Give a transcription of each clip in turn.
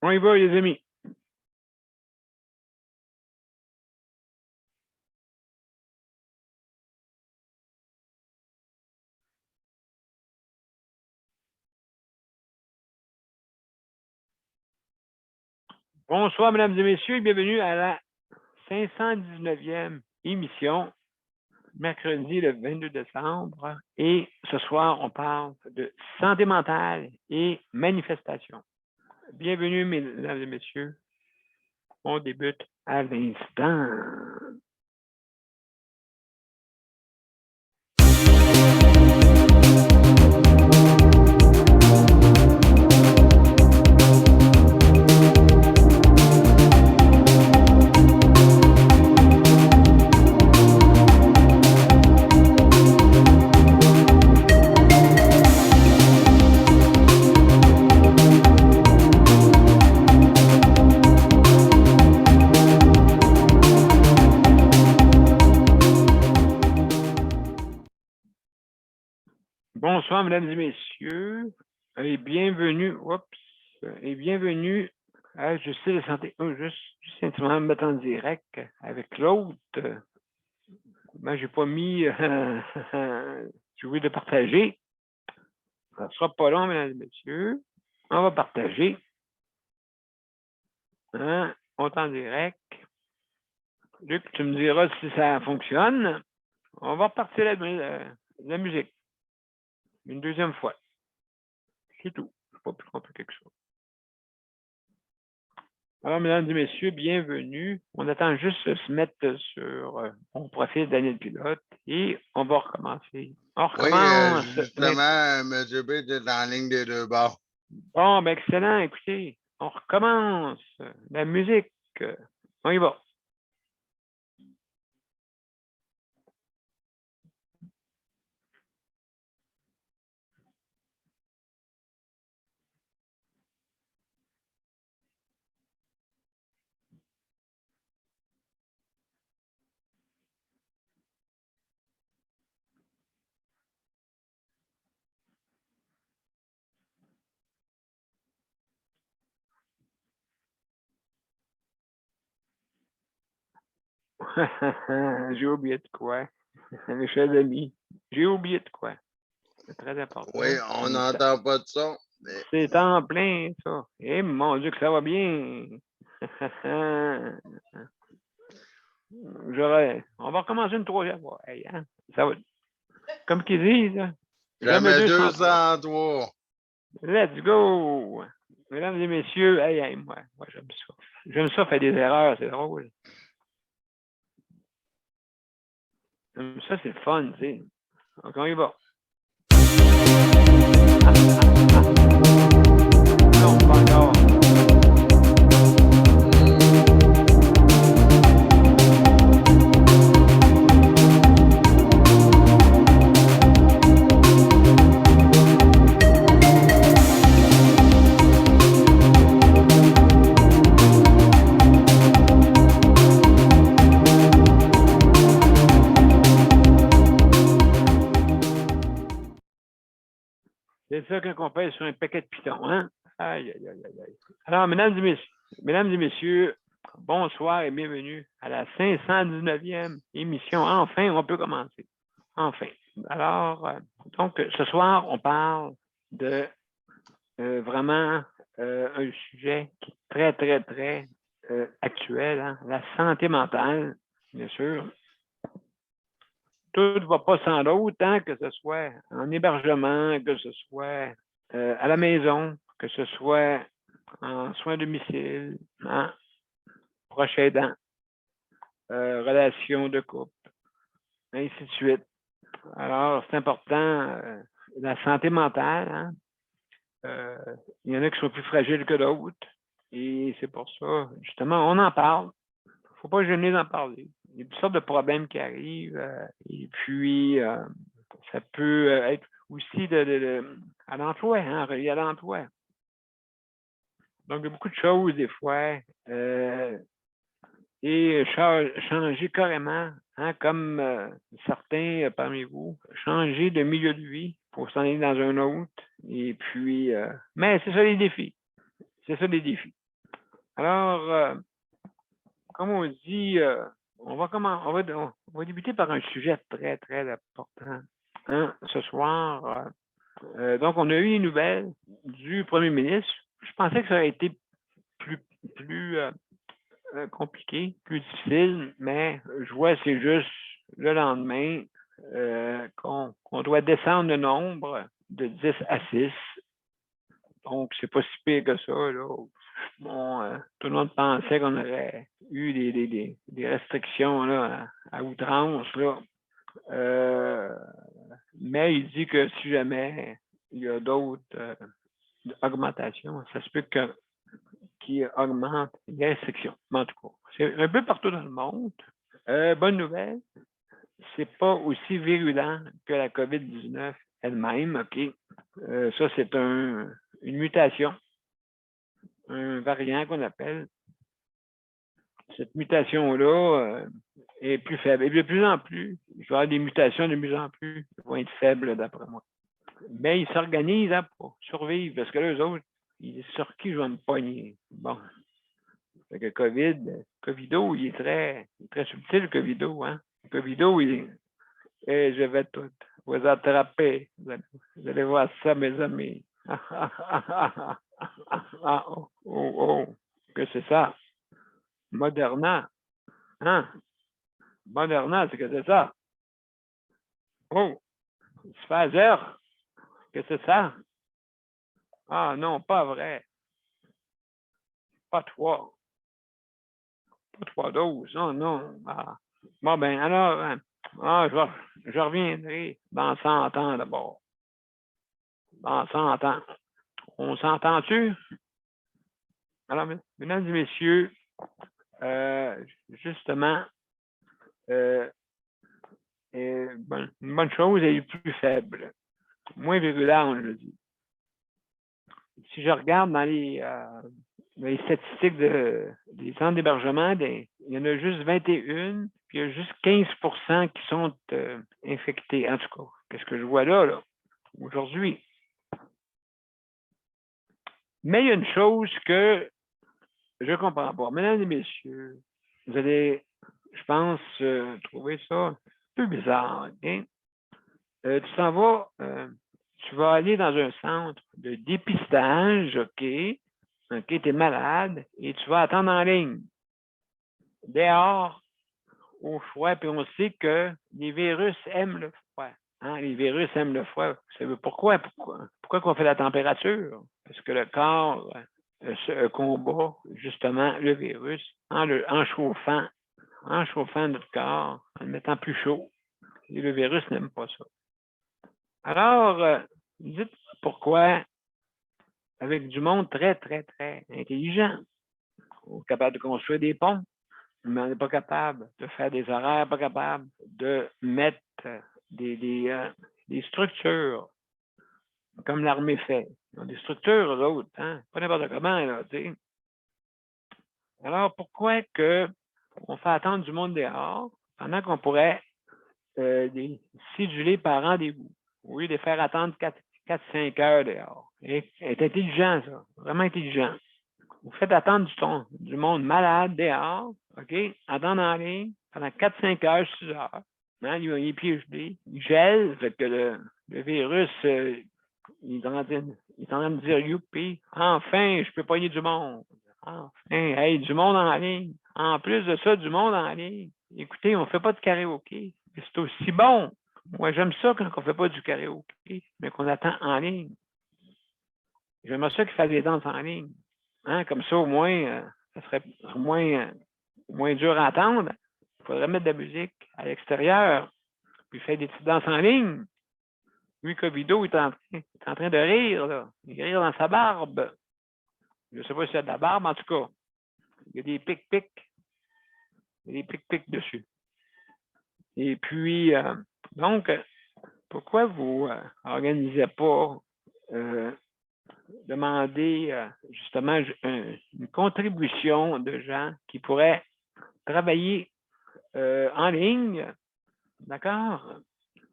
On y va, les amis. Bonsoir, mesdames et messieurs, et bienvenue à la 519e émission, mercredi le 22 décembre. Et ce soir, on parle de santé mentale et manifestation. Bienvenue, mesdames et messieurs. On débute à l'instant. Bonsoir, mesdames et messieurs, et bienvenue, à Justice de santé. Juste simplement me mettre en direct avec l'autre. Moi, j'ai pas mis j'ai oublié de partager. Ça ne sera pas long, mesdames et messieurs. On va partager. Hein? On est en direct. Luc, tu me diras si ça fonctionne. On va repartir la musique. Une deuxième fois. C'est tout. C'est pas plus compliqué que ça. Alors, mesdames et messieurs, bienvenue. On attend juste de se mettre sur mon profil Daniel Pilote et on va recommencer. On recommence. Oui, justement, M. B est en ligne des deux bords. Bon, ben excellent. Écoutez, on recommence. La musique. On y va. J'ai oublié de quoi. Mes chers amis, j'ai oublié de quoi. C'est très important. Oui, on n'entend pas de son. Mais... C'est en plein, ça. Eh mon Dieu, que ça va bien. On va recommencer une troisième fois. Hey, hein? Ça va. Comme qu'ils disent, jamais 203. Let's go! Mesdames et messieurs, moi j'aime ça. J'aime ça faire des erreurs, c'est drôle. J'aime ça, c'est fun, tu sais. Donc, on y va. Non, pas encore. C'est ça qu'on pèse sur un paquet de pitons, hein? Aïe, aïe, aïe, aïe. Alors, mesdames et messieurs, bonsoir et bienvenue à la 519e émission. Enfin, on peut commencer. Enfin. Alors, donc, ce soir, on parle de vraiment un sujet qui est très, très, très actuel, hein? La santé mentale, bien sûr. Tout ne va pas sans l'autre, hein, que ce soit en hébergement, que ce soit à la maison, que ce soit en soins à domicile, hein, proche aidant, relations de couple, ainsi de suite. Alors, c'est important, la santé mentale, hein, il y en a qui sont plus fragiles que d'autres. Et c'est pour ça, justement, on en parle. Il ne faut pas gêner d'en parler. Il y a toutes sortes de problèmes qui arrivent. Et puis, ça peut être aussi à l'emploi, hein, relié à l'emploi. Donc, il y a beaucoup de choses, des fois. Et changer carrément, hein, comme certains parmi vous, changer de milieu de vie pour s'en aller dans un autre. Et puis, mais c'est ça les défis. C'est ça les défis. Alors, comme on dit, on va débuter par un sujet très, très important. Hein, ce soir, donc, on a eu une nouvelle du premier ministre. Je pensais que ça aurait été plus compliqué, plus difficile, mais je vois c'est juste le lendemain qu'on doit descendre le nombre de 10 à 6. Donc, c'est pas si pire que ça, là. Bon, tout le monde pensait qu'on aurait eu des restrictions là, à outrance, là. Mais il dit que si jamais il y a d'autres augmentations, ça se peut qu'il augmente les restrictions. Mais en tout cas, c'est un peu partout dans le monde. Bonne nouvelle, c'est pas aussi virulent que la COVID-19 elle-même, OK? Ça, c'est une mutation, un variant qu'on appelle. Cette mutation-là est plus faible. Et de plus en plus, il va y avoir des mutations de plus en plus qui vont être faibles, d'après moi. Mais ils s'organisent hein, pour survivre, parce que là, eux autres, ils sont sur qui je vais me pogner. Bon. Fait que Covido, il est très subtil, le Covido, hein. Le Covido, je vais tout vous attraper. Vous allez voir ça, mes amis. Oh, que c'est ça? Moderna. Hein? Moderna, c'est que c'est ça? Oh, Pfizer, que c'est ça? Ah non, pas vrai. Pas trois. Pas 3 doses. Non, non. Ah. Bon, ben, alors, je reviendrai dans 100 ans d'abord. Dans 100 ans. On s'entend-tu? Alors, mesdames et messieurs, justement, une bonne chose est plus faible, moins virulente, je dis. Si je regarde dans les statistiques des centres d'hébergement, il y en a juste 21, puis il y a juste 15 qui sont infectés. En tout cas, qu'est-ce que je vois là aujourd'hui? Mais il y a une chose que je ne comprends pas. Mesdames et messieurs, vous allez, je pense, trouver ça un peu bizarre. Okay? Tu vas aller dans un centre de dépistage, OK? OK, tu es malade et tu vas attendre en ligne. Dehors, au froid, puis on sait que les virus aiment le froid. Hein? Les virus aiment le froid. Vous savez pourquoi? Pourquoi qu'on fait la température? Parce que le corps combat justement le virus en chauffant notre corps, en le mettant plus chaud. Et le virus n'aime pas ça. Alors, dites pourquoi, avec du monde très, très, très intelligent, on est capable de construire des ponts, mais on n'est pas capable de faire des horaires, pas capable de mettre des structures comme l'armée fait. Ils ont des structures, eux autres, hein? Pas n'importe comment, là, tu sais. Alors, pourquoi on fait attendre du monde dehors pendant qu'on pourrait les céduler par rendez-vous, au lieu de faire attendre 4-5 heures dehors? C'est intelligent, ça. Vraiment intelligent. Vous faites attendre du monde malade dehors, OK? Attendre en ligne pendant 4-5 heures, 6 heures. Hein? Il est pieds gelés. Il gèle, fait que le virus, il est en train de dire, youpi, enfin, je peux pogner du monde. Enfin, hey, du monde en ligne. En plus de ça, du monde en ligne. Écoutez, on ne fait pas de karaoké. C'est aussi bon. Moi, j'aime ça quand on ne fait pas du karaoké, mais qu'on attend en ligne. J'aimerais ça qu'ils fassent des danses en ligne. Hein? Comme ça, au moins, ça serait moins dur à entendre. Il faudrait mettre de la musique à l'extérieur, puis faire des petites danses en ligne. Lui, Covido, il est en train de rire, là. Il rire dans sa barbe. Je ne sais pas s'il y a de la barbe, en tout cas. Il y a des pics-pics. Il y a des pics-pics dessus. Et puis, donc, pourquoi vous n'organisez pas demander justement une contribution de gens qui pourraient travailler en ligne, d'accord,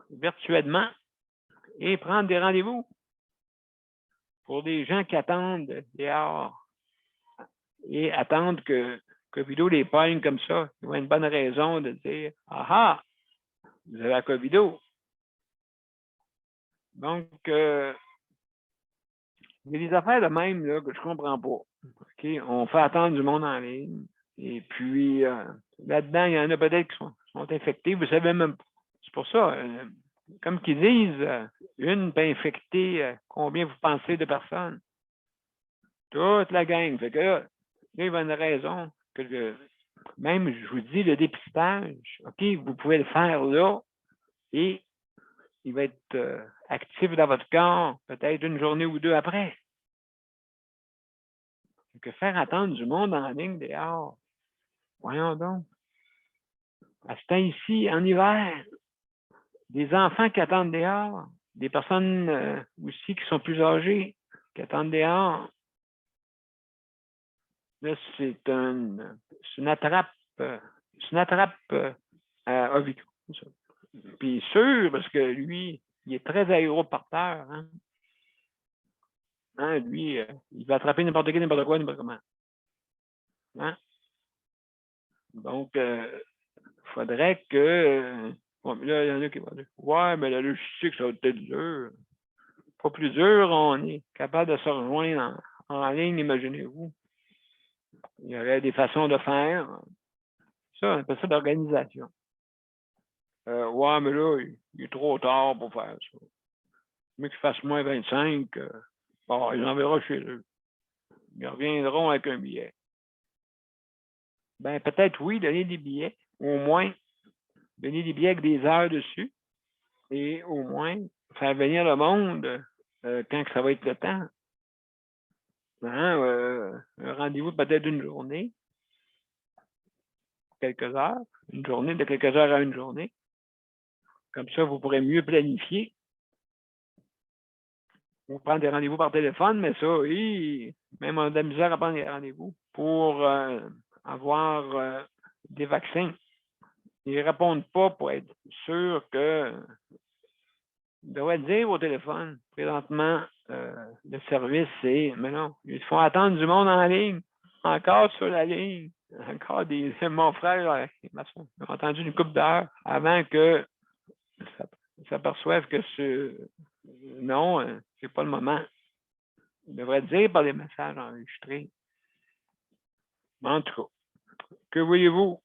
virtuellement, et prendre des rendez-vous pour des gens qui attendent dehors et attendre que Covido les pogne comme ça. Ils ont une bonne raison de dire « Ah ah, vous avez la Covido. » Donc, il y a des affaires de même là, que je ne comprends pas. Okay? On fait attendre du monde en ligne. Et puis, là-dedans, il y en a peut-être qui sont infectés. Vous ne savez même pas. C'est pour ça, comme qu'ils disent, une peut infecter combien vous pensez de personnes? Toute la gang. Fait que là, il y a une raison que même, je vous dis, le dépistage, OK, vous pouvez le faire là et il va être actif dans votre corps peut-être une journée ou deux après. Que faire attendre du monde en ligne dehors. Voyons donc. À ce temps-ci, en hiver, des enfants qui attendent dehors, des personnes aussi qui sont plus âgées, qui attendent dehors. Là, c'est une attrape à Ovico. Puis sûr, parce que lui, il est très aéroporteur. Hein? Lui, il va attraper n'importe qui, n'importe quoi, n'importe comment. Hein? Donc, il faudrait que... bon, là, il y en a qui vont dire « Ouais, mais la logistique, ça va être dur. » Pas plus dur, on est capable de se rejoindre en ligne, imaginez-vous. Il y aurait des façons de faire. Ça, on appelle ça d'organisation. Ouais, mais là, il est trop tard pour faire ça. Mais qu'il fasse moins 25, bon, ils enverront chez eux. Ils reviendront avec un billet. Ben, peut-être oui, donner des billets. Au moins, donner des billets avec des heures dessus. Et au moins, faire venir le monde quand ça va être le temps. Hein, un rendez-vous peut-être d'une journée, quelques heures, une journée, de quelques heures à une journée. Comme ça, vous pourrez mieux planifier. On prend des rendez-vous par téléphone, mais ça, oui, même on a de la misère à prendre des rendez-vous pour avoir des vaccins. Ils ne répondent pas pour être sûr que ils devraient dire au téléphone. Présentement, le service, c'est mais non, ils font attendre du monde en ligne, encore sur la ligne, encore des. Mon frère, il m'a entendu une couple d'heures avant que s'aperçoivent que non, c'est pas le moment. Il devrait dire par les messages enregistrés. En tout cas, que voyez-vous?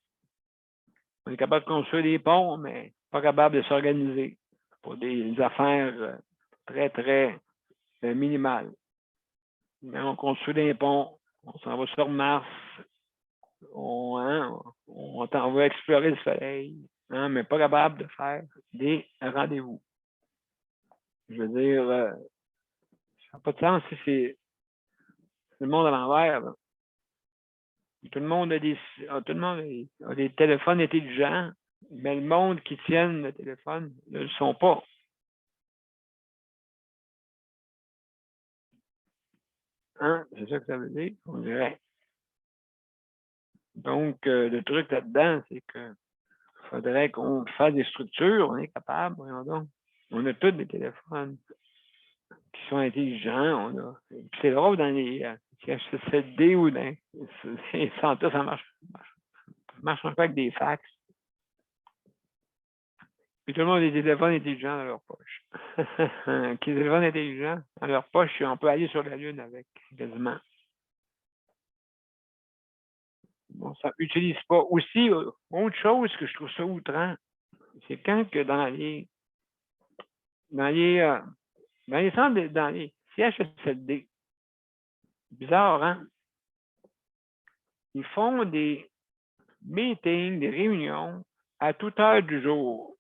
On est capable de construire des ponts, mais pas capable de s'organiser pour des affaires très, très minimales. Mais on construit des ponts, on s'en va sur Mars, on va explorer le Soleil, mais pas capable de faire des rendez-vous. Je veux dire, ça n'a pas de sens si c'est le monde à l'envers. Tout le monde a des téléphones intelligents, mais le monde qui tienne le téléphone ne le sont pas. Hein? C'est ça que ça veut dire, on dirait. Donc, le truc là-dedans, c'est qu'il faudrait qu'on fasse des structures, on est capable, voyons donc. On a tous des téléphones qui sont intelligents. C'est drôle dans les CHSLD ou dans les santé, ça marche un peu avec des fax. Puis tout le monde a des téléphones intelligents dans leur poche. Des téléphones intelligents dans leur poche, on peut aller sur la Lune avec, quasiment. Bon, ça n'utilise pas. Aussi, autre chose que je trouve ça outrant, c'est quand que dans les centres, dans les CHSLD, bizarre, hein? Ils font des meetings, des réunions à toute heure du jour.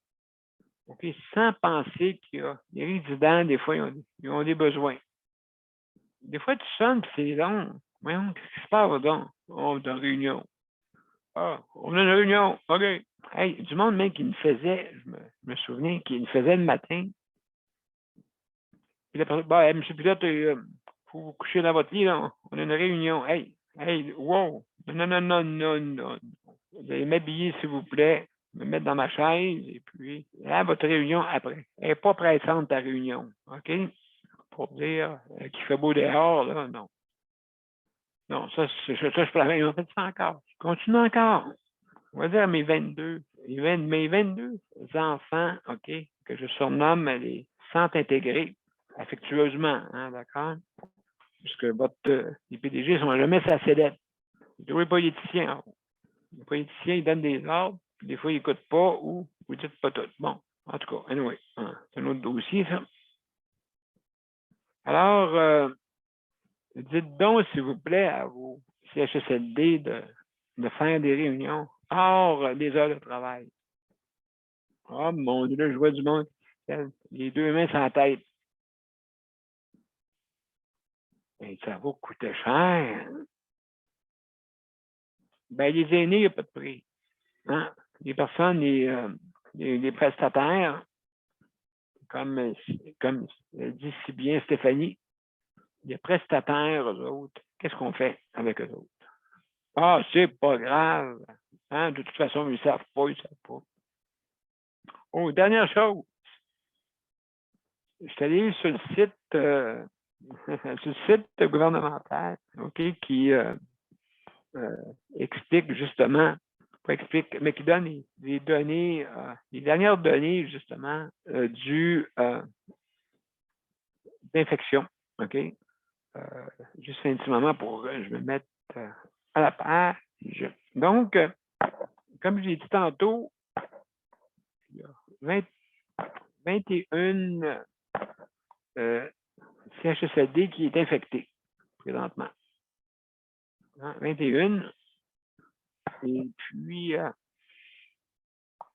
Okay? Sans penser qu'il y a des résidents, des fois, ils ont des besoins. Des fois, tu sonnes, puis c'est long. Voyons, qu'est-ce qui se passe, donc? On est en réunion. Ah, on a une réunion. OK. Hey, du monde, même, qui me faisait, je me souviens, qui me faisait le matin. Puis la personne, bah, hey, monsieur Pilote, il faut vous coucher dans votre lit, là. On a une réunion. Hey, wow. Non. Vous allez m'habiller, s'il vous plaît, me mettre dans ma chaise, et puis, à votre réunion après. Elle n'est pas pressante, ta réunion. OK? Pour dire qu'il fait beau dehors, là, non. Non, ça, je peux la même. Ils ont fait ça encore. Je continue encore. On va dire mes 22. Mes 22 enfants, OK, que je surnomme les centres intégrés affectueusement, hein, d'accord? Puisque les PDG ne sont jamais sa sellette. Ils sont politiciens. Les politiciens, ils donnent des ordres, puis des fois, ils n'écoutent pas ou vous ne dites pas tout. Bon, en tout cas, anyway, hein, c'est un autre dossier, ça. Alors, dites donc, s'il vous plaît, à vos CHSLD de faire des réunions hors des heures de travail. Ah, mon Dieu, là, je vois du monde. Les deux mains sur la tête. Ben, ça va coûter cher. Ben, les aînés, il n'y a pas de prix. Hein? Les personnes, les prestataires, comme dit si bien Stéphanie, les prestataires, eux autres, qu'est-ce qu'on fait avec eux autres? Ah, c'est pas grave. Hein? De toute façon, ils ne savent pas, ils ne savent pas. Oh, dernière chose. Je suis allé sur le site, sur le site gouvernemental, OK, qui explique justement, pas explique, mais qui donne les données, les dernières données, justement, d'infection. OK? Juste un petit moment pour que je me mette à la page. Donc, comme j'ai dit tantôt, il y a 21 CHSLD qui est infecté présentement. 21. Et puis,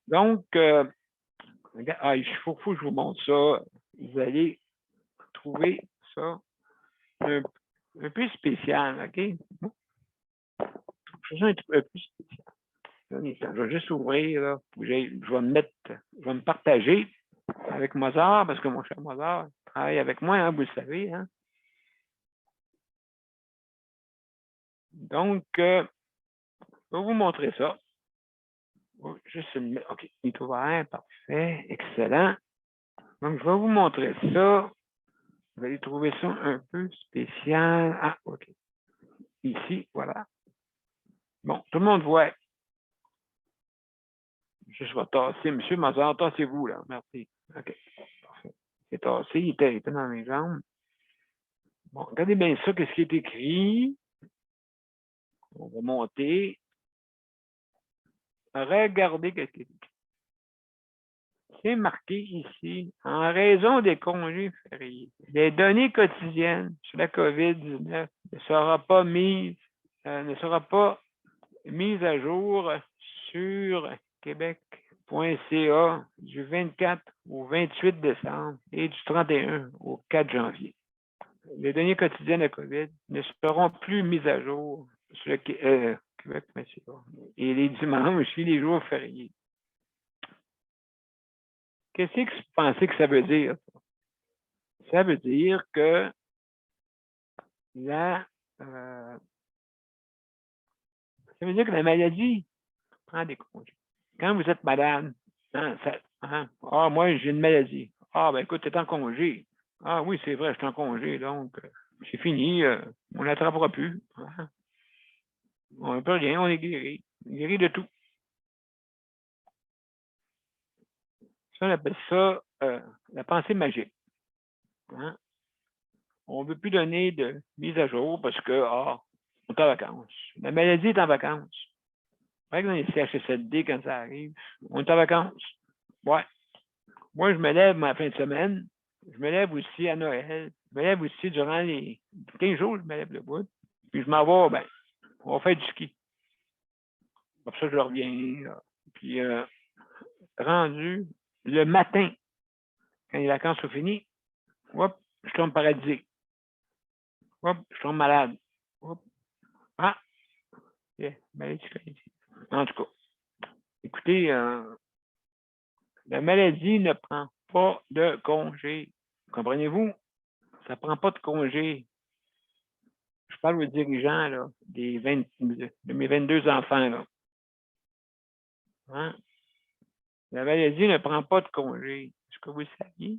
donc, il faut que je vous montre ça. Vous allez trouver ça un peu spécial, OK? Je un peu spécial. Je vais juste ouvrir, là. Je vais me partager avec Mozart, parce que mon cher Mozart travaille avec moi, hein, vous le savez. Hein? Donc, je vais vous montrer ça. Juste OK, il est ouvert, parfait, excellent. Donc, je vais vous montrer ça. Vous allez trouver ça un peu spécial. Ah, OK. Ici, voilà. Bon, tout le monde voit. Je vais tasser. Monsieur Mazar, tassez-vous, là. Merci. OK. Parfait. C'est tassé. Il était dans mes jambes. Bon, regardez bien ça. Qu'est-ce qui est écrit? On va monter. Regardez qu'est-ce qui est écrit. C'est marqué ici, en raison des congés fériés, les données quotidiennes sur la COVID-19 ne sera pas mise à jour sur québec.ca du 24 au 28 décembre et du 31 au 4 janvier. Les données quotidiennes de COVID ne seront plus mises à jour sur le québec.ca et les dimanches et les jours fériés. Qu'est-ce que vous pensez que ça veut dire? Ça veut dire que ça veut dire que la maladie prend des congés. Quand vous êtes malade, moi, j'ai une maladie. Ah, ben écoute, tu es en congé. Ah oui, c'est vrai, je suis en congé, donc c'est fini, on n'attrapera plus. On n'a plus rien, on est guéri. Guéri de tout. Ça, on appelle ça la pensée magique. Hein? On ne veut plus donner de mise à jour parce que, on est en vacances. La maladie est en vacances. Par exemple, dans les CHSLD, quand ça arrive, on est en vacances. Ouais. Moi, je me lève ma fin de semaine. Je me lève aussi à Noël. Je me lève aussi durant les 15 jours, je me lève le bout. Puis je m'en vais, on va faire du ski. Comme ça, je reviens. Là. Puis, rendu le matin, quand les vacances sont finies, hop, je tombe paralysé. Hop, je tombe malade. Hop. Ah! Yeah, maladie cognitive. En tout cas, écoutez, la maladie ne prend pas de congé. Comprenez-vous? Ça ne prend pas de congé. Je parle aux dirigeants là, de mes 22 enfants. Là. Hein? La maladie ne prend pas de congé. Est-ce que vous le saviez?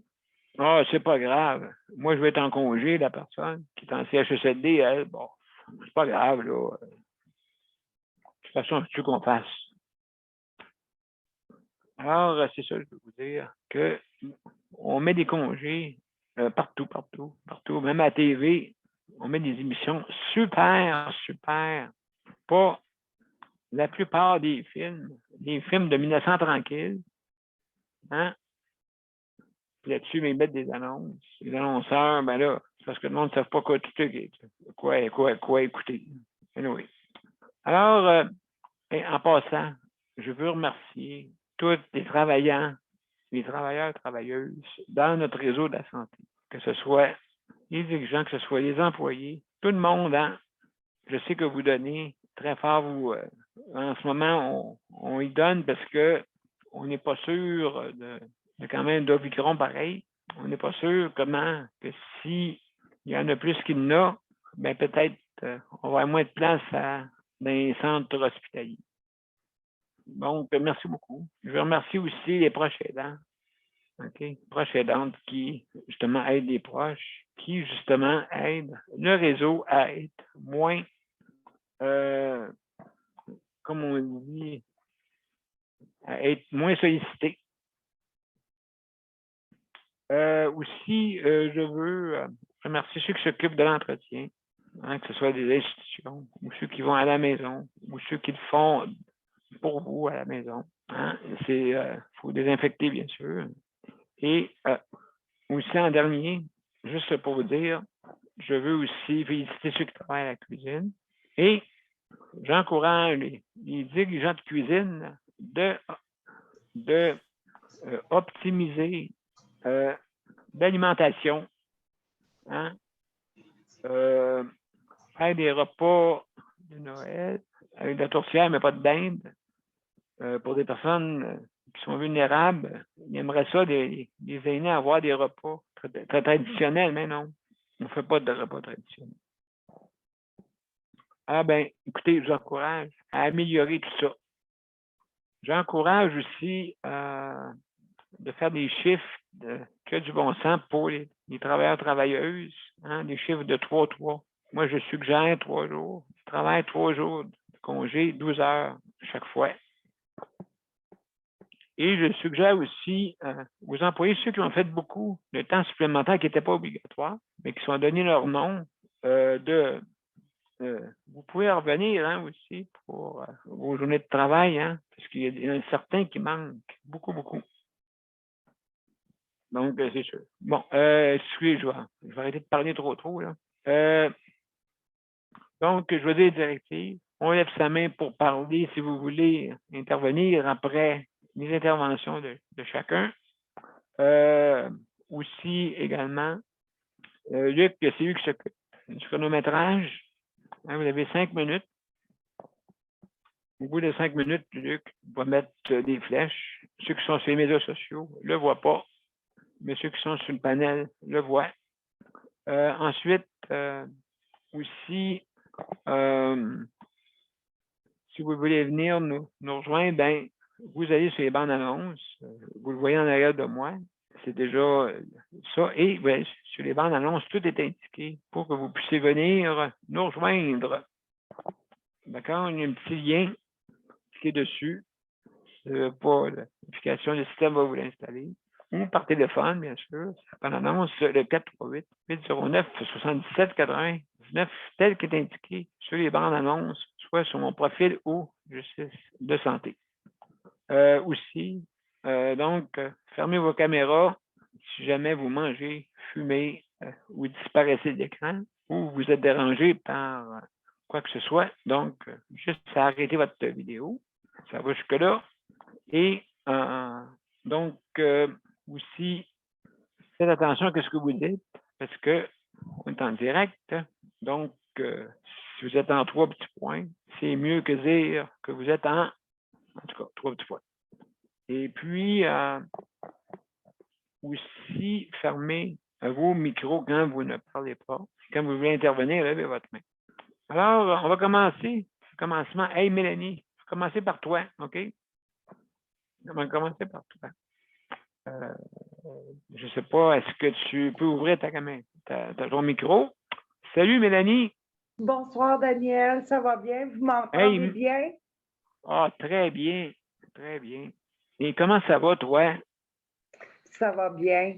Ah, c'est pas grave. Moi, je vais être en congé, la personne qui est en CHSLD, elle, bon, c'est pas grave, là. De toute façon, c'est ce qu'on fasse. Alors, c'est ça, je veux vous dire, qu'on met des congés partout, même à la TV, on met des émissions super. Pas la plupart des films de 1900 tranquilles, hein? Puis là-dessus, ils mettent des annonces. Les annonceurs, ben là, c'est parce que le monde ne sait pas quoi écouter. Anyway. Alors, en passant, je veux remercier tous les travailleurs, travailleuses dans notre réseau de la santé, que ce soit les dirigeants, que ce soit les employés, tout le monde, hein? Je sais que vous donnez très fort, vous, en ce moment, on y donne parce que on n'est pas sûr de quand même d'Omicron pareil. On n'est pas sûr comment que s'il y en a plus qu'il y en a, ben peut-être on va avoir moins de place dans les centres hospitaliers. Donc, merci beaucoup. Je remercie aussi les proches aidants. OK? Proches aidantes qui, justement, aident les proches, qui, justement, aident le réseau à être moins, comme on dit, à être moins sollicité. Aussi, je veux remercier ceux qui s'occupent de l'entretien, hein, que ce soit des institutions, ou ceux qui vont à la maison, ou ceux qui le font pour vous à la maison. Hein. C'est, faut désinfecter, bien sûr. Et aussi, en dernier, juste pour vous dire, je veux aussi féliciter ceux qui travaillent à la cuisine. Et j'encourage les dirigeants de cuisine de optimiser l'alimentation, hein? Faire des repas de Noël avec de la tourtière, mais pas de dinde. Pour des personnes qui sont vulnérables, ils aimeraient ça, les aînés, avoir des repas très traditionnels, mais non, on ne fait pas de repas traditionnels. Ah ben, écoutez, je vous encourage à améliorer tout ça. J'encourage aussi de faire des chiffres qui ont du bon sens pour les travailleurs, travailleuses, hein, des chiffres de 3-3. Moi, je suggère 3 jours. Je travaille 3 jours de congé, 12 heures chaque fois. Et je suggère aussi aux employés, ceux qui ont fait beaucoup de temps supplémentaire qui n'était pas obligatoire, mais qui sont donnés leur nom, vous pouvez revenir hein, aussi pour vos journées de travail, hein, parce qu'il y en a certains qui manquent beaucoup. Donc, c'est sûr. Bon, excusez, je vais arrêter de parler trop, là. Donc, je vais dire directive. On lève sa main pour parler si vous voulez intervenir après les interventions de chacun. Aussi, également, Luc, c'est lui qui s'occupe du chronométrage. Hein, vous avez 5 minutes. Au bout de 5 minutes, Luc va mettre des flèches. Ceux qui sont sur les médias sociaux ne le voient pas, mais ceux qui sont sur le panel le voient. Ensuite, aussi, si vous voulez venir nous rejoindre, ben, vous allez sur les bandes annonces. Vous le voyez en arrière de moi. C'est déjà ça. Et ben, sur les bandes annonces, tout est indiqué pour que vous puissiez venir nous rejoindre. D'accord? Il y a un petit lien qui est dessus. Pas l'application, le système va vous l'installer. Ou par téléphone, bien sûr. Par annonce, le 438-809-7799, tel qu'est indiqué sur les bandes annonces, soit sur mon profil ou Justice de santé. Aussi, donc, fermez vos caméras si jamais vous mangez, fumez ou disparaissez de l'écran ou vous êtes dérangé par quoi que ce soit. Donc, juste arrêter votre vidéo. Ça va jusque-là. Et donc, aussi, faites attention à ce que vous dites parce qu'on est en direct. Donc, si vous êtes en 3 petits points, c'est mieux que dire que vous êtes en tout cas, 3 petits points. Et puis, aussi, fermez vos micros quand vous ne parlez pas. Quand vous voulez intervenir, levez votre main. Alors, on va commencer. Commencement. Hey, Mélanie, je vais commencer par toi, OK? On va commencer par toi. Je ne sais pas, est-ce que tu peux ouvrir ta caméra, ton micro? Salut, Mélanie. Bonsoir, Daniel. Ça va bien? Vous m'entendez Hey, bien? très bien, très bien. Et comment ça va, toi? Ça va bien.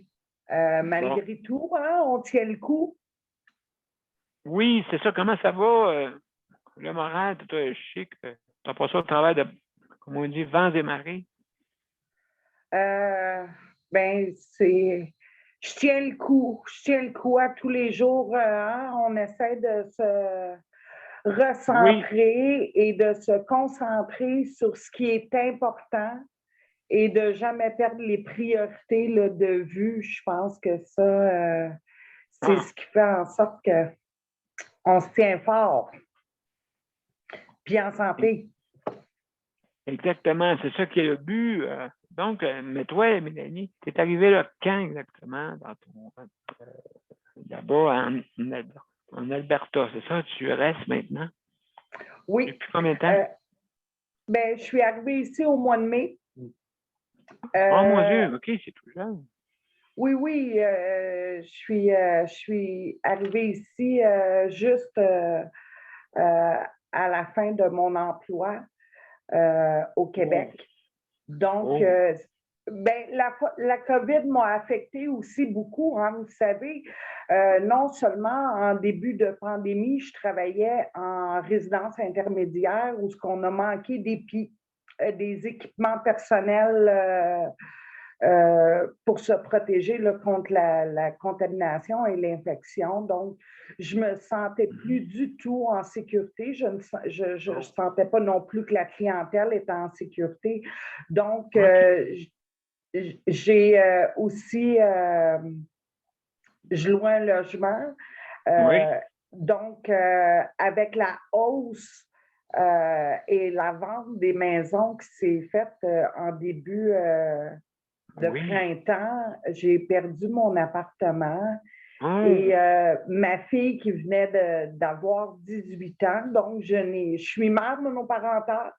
Bon. Malgré tout, hein, on tient le coup. Oui, c'est ça. Comment ça va? Le moral, toi, je sais que tu n'as pas ça au travail de, comme on dit, vents et marées. Ben, je tiens le coup. Je tiens le coup à tous les jours. Hein, on essaie de se Oui. recentrer et de se concentrer sur ce qui est important et de jamais perdre les priorités là, de vue. Je pense que ça, c'est Ah, ce qui fait en sorte qu'on se tient fort, puis en santé. exactement. C'est ça qui est le but. Donc, mais toi, Mélanie, tu es arrivée là quand exactement dans ton là-bas en Alberta, c'est ça? Tu restes maintenant? Oui. Depuis combien de temps? Ben, je suis arrivée ici au mois de mai. Oh mon Dieu, OK, c'est tout jeune. Oui, je suis arrivée ici juste à la fin de mon emploi au Québec. Donc, Oh. ben, la COVID m'a affectée aussi beaucoup. Hein, vous savez, non seulement en début de pandémie, je travaillais en résidence intermédiaire où ce qu'on a manqué des équipements personnels pour se protéger là, contre la contamination et l'infection. Donc, je me sentais plus du tout en sécurité. Je ne sentais pas non plus que la clientèle était en sécurité. Donc, j'ai aussi, je loue un logement. Oui. Donc, avec la hausse et la vente des maisons qui s'est faite en début de printemps, j'ai perdu mon appartement. Et ma fille qui venait d'avoir 18 ans, donc je suis mère monoparentale.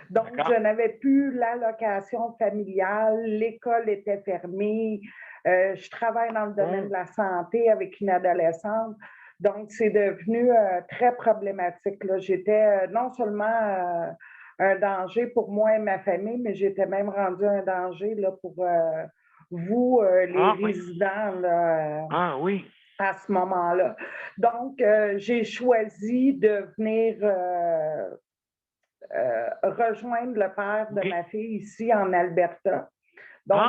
Donc, je n'avais plus l'allocation familiale, l'école était fermée, je travaille dans le domaine de la santé avec une adolescente. Donc, c'est devenu très problématique. J'étais non seulement un danger pour moi et ma famille, mais j'étais même rendue un danger là, pour vous, les résidents, là, oui. à ce moment-là. Donc, j'ai choisi de venir rejoindre le père de ma fille ici en Alberta. Donc,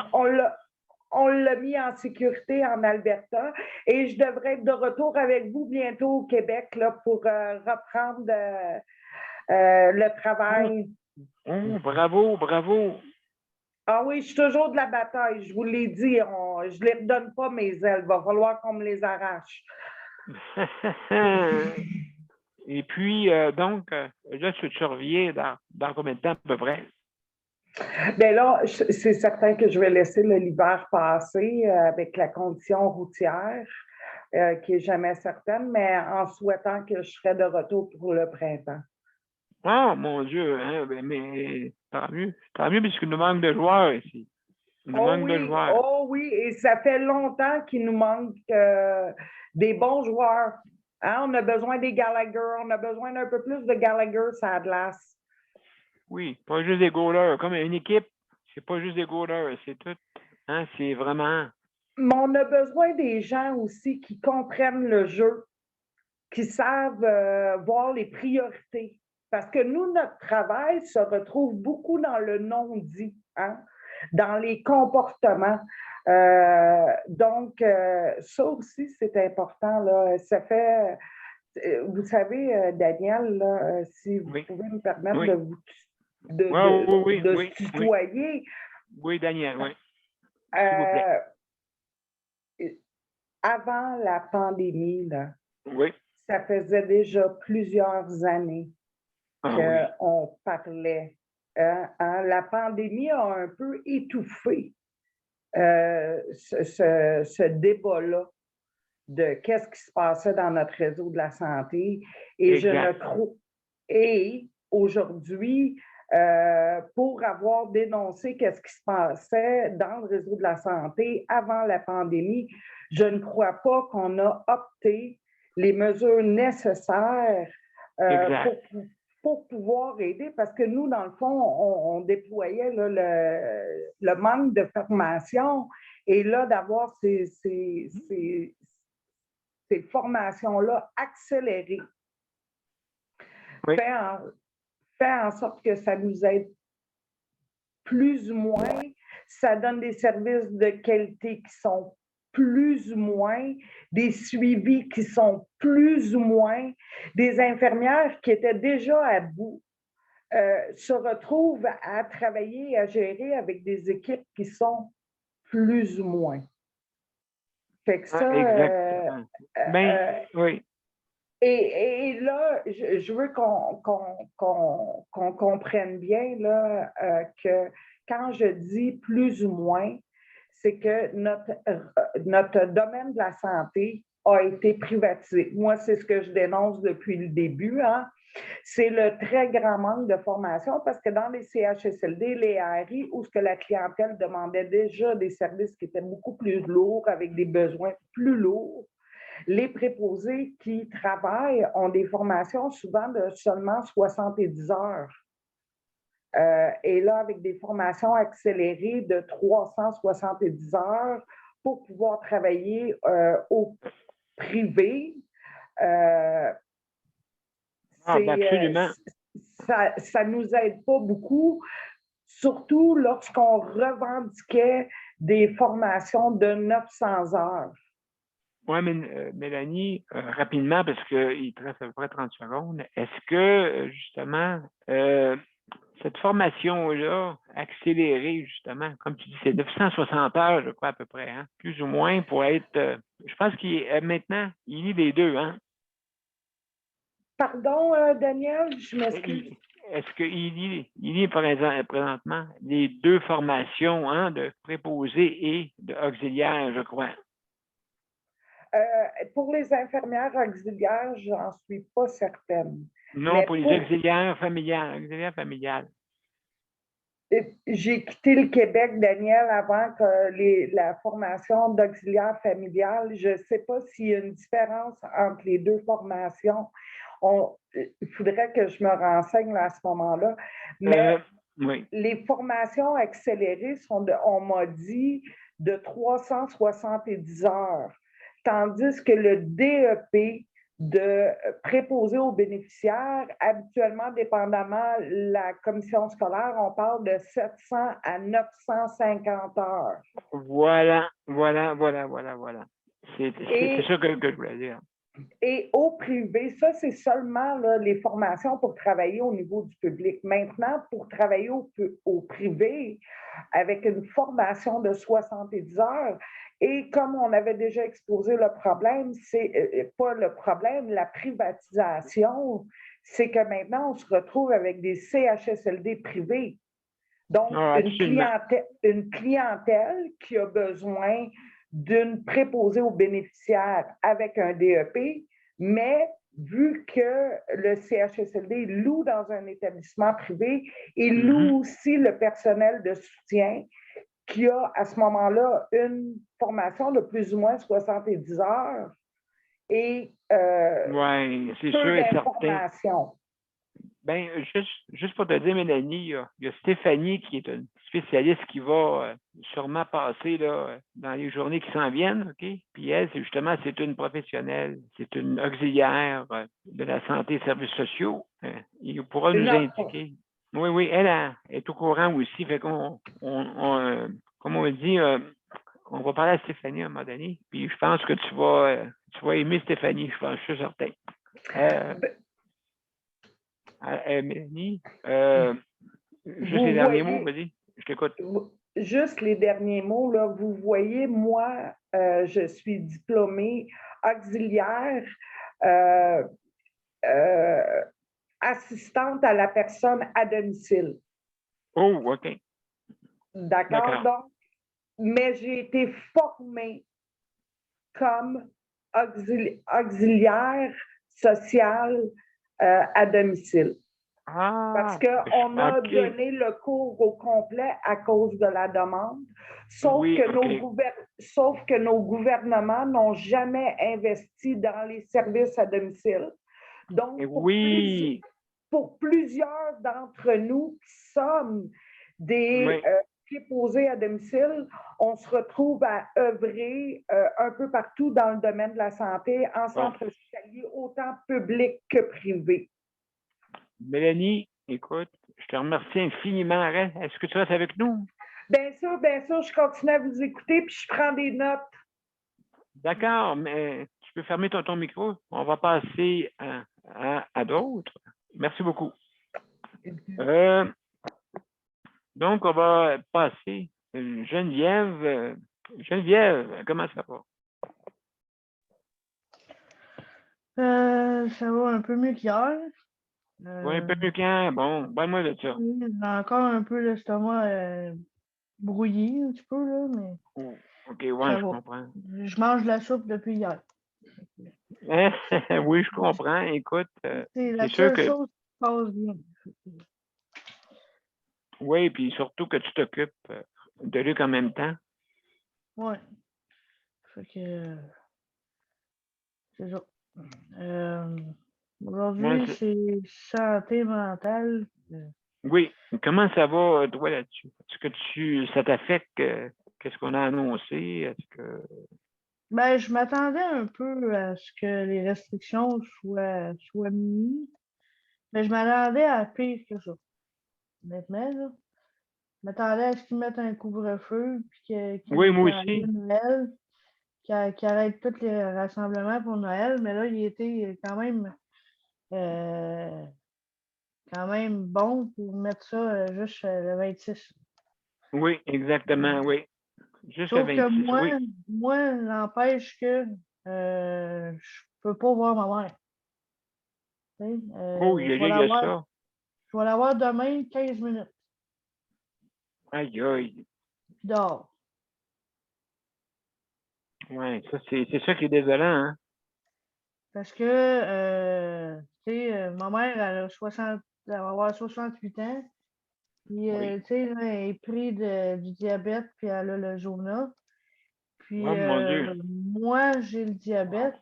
on l'a mis en sécurité en Alberta et je devrais être de retour avec vous bientôt au Québec là, pour reprendre le travail. Bravo, bravo. Ah oui, je suis toujours de la bataille, je vous l'ai dit, je ne les redonne pas mes ailes, il va falloir qu'on me les arrache. Et puis, donc, là, tu reviens dans combien de temps à peu près? Bien là, c'est certain que je vais laisser l'hiver passer avec la condition routière qui n'est jamais certaine, mais en souhaitant que je serai de retour pour le printemps. Oh, mon Dieu, hein, mais tant mieux, puisqu'il nous manque de joueurs ici. Il nous manque de joueurs. Oh oui, et ça fait longtemps qu'il nous manque des bons joueurs. Hein? On a besoin des Gallagher, on a besoin d'un peu plus de Gallagher sur la glace. Oui, pas juste des goalers. Comme une équipe, c'est pas juste des goalers, c'est tout. Hein, c'est vraiment. Mais on a besoin des gens aussi qui comprennent le jeu, qui savent voir les priorités. Parce que nous, notre travail se retrouve beaucoup dans le non-dit, hein? Dans les comportements. Donc, ça aussi, c'est important. Là. Ça fait, vous savez, Daniel, là, si vous pouvez me permettre de vous de tutoyer. Oui, Daniel, oui. S'il vous plaît. Avant la pandémie, là, Oui. ça faisait déjà plusieurs années qu'on parlait. La pandémie a un peu étouffé ce débat-là de qu'est-ce qui se passait dans notre réseau de la santé. Et je ne crois. Et aujourd'hui, pour avoir dénoncé qu'est-ce qui se passait dans le réseau de la santé avant la pandémie, je ne crois pas qu'on a opté les mesures nécessaires Exact. pour pouvoir aider, parce que nous, dans le fond, on déployait là, le manque de formation et là, d'avoir ces formations-là accélérées Oui. fait en sorte que ça nous aide plus ou moins, ça donne des services de qualité qui sont plus ou moins, des suivis qui sont plus ou moins, des infirmières qui étaient déjà à bout se retrouvent à travailler et à gérer avec des équipes qui sont plus ou moins. Fait que ça, exactement. Oui. Et là, je veux qu'on comprenne bien là, que quand je dis plus ou moins, c'est que notre domaine de la santé a été privatisé. Moi, c'est ce que je dénonce depuis le début. Hein. C'est le très grand manque de formation parce que dans les CHSLD, les ARI, où ce que la clientèle demandait déjà des services qui étaient beaucoup plus lourds, avec des besoins plus lourds, les préposés qui travaillent ont des formations souvent de seulement 70 heures. Et là, avec des formations accélérées de 370 heures pour pouvoir travailler au privé, absolument. Ça ne nous aide pas beaucoup, surtout lorsqu'on revendiquait des formations de 900 heures. Oui, mais Mélanie, rapidement, parce qu'il te reste à peu près 30 secondes, est-ce que, justement, cette formation-là, accélérée, justement, comme tu dis, c'est 960 heures, je crois, à peu près, hein, plus ou moins, pour être, je pense qu'il maintenant, il lit les deux, hein? Pardon, Daniel, je m'excuse. Est-ce qu'il lit présentement les deux formations, hein, de préposé et d'auxiliaire, je crois? Pour les infirmières auxiliaires, j'en suis pas certaine. Non, mais pour les auxiliaires familiales. J'ai quitté le Québec, Daniel, avant que la formation d'auxiliaire familial. Je ne sais pas s'il y a une différence entre les deux formations. Il faudrait que je me renseigne là, à ce moment-là. Mais oui. Les formations accélérées sont, on m'a dit, de 370 heures. Tandis que le DEP de préposé aux bénéficiaires, habituellement, dépendamment de la commission scolaire, on parle de 700 à 950 heures. Voilà. C'est ça que je voulais dire. Et au privé, ça, c'est seulement là, les formations pour travailler au niveau du public. Maintenant, pour travailler au privé, avec une formation de 70 heures, et comme on avait déjà exposé le problème, c'est pas le problème, la privatisation, c'est que maintenant, on se retrouve avec des CHSLD privés. Donc, une clientèle qui a besoin d'une préposée aux bénéficiaires avec un DEP, mais vu que le CHSLD loue dans un établissement privé, il loue aussi le personnel de soutien qui a à ce moment-là une formation de plus ou moins 70 heures et c'est sûr et certain. Ben, juste pour te dire, Mélanie, il y a Stéphanie qui est une spécialiste qui va sûrement passer là, dans les journées qui s'en viennent, OK? Puis elle, c'est une professionnelle, c'est une auxiliaire de la santé et services sociaux. Il pourra nous indiquer. Oui, elle est au courant aussi. Fait qu'on, comme on dit, on va parler à Stéphanie à un moment donné. Puis je pense que tu vas aimer Stéphanie, je suis certain. Mélanie, juste les derniers mots, vas-y, je t'écoute. Juste les derniers mots, là, vous voyez, moi, je suis diplômée auxiliaire, assistante à la personne à domicile. Oh, OK. D'accord, donc, mais j'ai été formée comme auxiliaire sociale à domicile. Parce Ah, qu'on a OK. donné le cours au complet à cause de la demande, sauf Oui, que, OK. sauf que nos gouvernements n'ont jamais investi dans les services à domicile. Et Donc, oui, pour plusieurs d'entre nous qui sommes des oui, préposés à domicile, on se retrouve à œuvrer un peu partout dans le domaine de la santé, en bon. centre hospitalier, autant public que privé. Mélanie, écoute, je te remercie infiniment. Est-ce que tu restes avec nous? Bien sûr, je continue à vous écouter puis je prends des notes. D'accord, mais tu peux fermer ton micro. On va passer à d'autres. Merci beaucoup. Donc, on va passer. Geneviève, Geneviève, comment ça va? Ça va un peu mieux qu'hier. Oui, un peu mieux qu'un. Bon, moi de ça. J'ai encore un peu l'estomac brouillé un petit peu, là, mais Oh, OK, ça ouais, je va. comprends. Je mange de la soupe depuis hier. Oui, je comprends. Écoute, C'est la c'est sûr seule que chose qui passe bien. oui, puis surtout que tu t'occupes de Luc en même temps. Ouais. Fait que c'est ça. Aujourd'hui, Ouais, c'est santé mentale. oui, comment ça va, toi, là-dessus? Est-ce que ça t'affecte qu'est-ce qu'on a annoncé? Est-ce que. Ben, je m'attendais un peu à ce que les restrictions soient mises, mais je m'attendais à pire que ça. Honnêtement, là. Je m'attendais à ce qu'ils mettent un couvre-feu, puis Oui, moi qu'ils aussi. enlèvent Noël, qu'ils arrêtent tous les rassemblements pour Noël, mais là, il était euh, quand même bon pour mettre ça juste le 26. Oui, exactement, oui. Juste le Sauf que 26, oui. moi, n'empêche que je peux pas voir ma mère. Tu sais, Oh, il y a ça. je vais l'avoir demain 15 minutes, Aïe, aïe. puis dehors. Ouais, ça, c'est ça qui est désolant, hein? Parce que, tu sais, ma mère, elle va avoir 68 ans. Puis, Oui. tu sais, là, elle est prise du diabète, puis elle a le Jona. Puis, Oh, mon Dieu. moi, j'ai le diabète.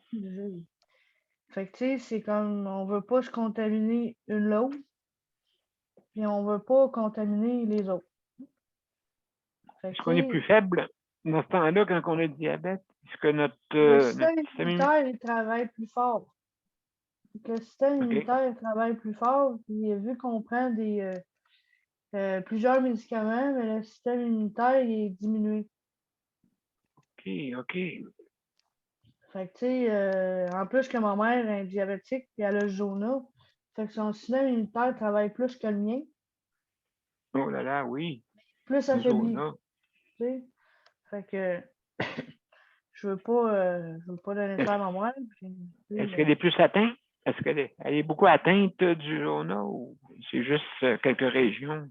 Fait que, tu sais, c'est comme, on veut pas se contaminer une l'autre, puis on veut pas contaminer les autres. Fait Est-ce que, qu'on est tu plus sais, faible dans ce temps-là quand on a le diabète? Est-ce que le notre système système immunitaire, il travaille plus fort. Fait que le système OK. immunitaire travaille plus fort, puis vu qu'on prend plusieurs médicaments, mais le système immunitaire il est diminué. OK, OK. Fait que, tu sais, en plus que ma mère est diabétique, puis elle a le Jona, fait que son système immunitaire travaille plus que le mien, Oh là là, oui. plus Nous affaibli, autres, tu sais. Fait que je veux pas donner ça à ma mère. Puis, tu sais, est-ce qu'elle est plus atteinte? Est-ce elle est beaucoup atteinte du Rona ou c'est juste quelques régions?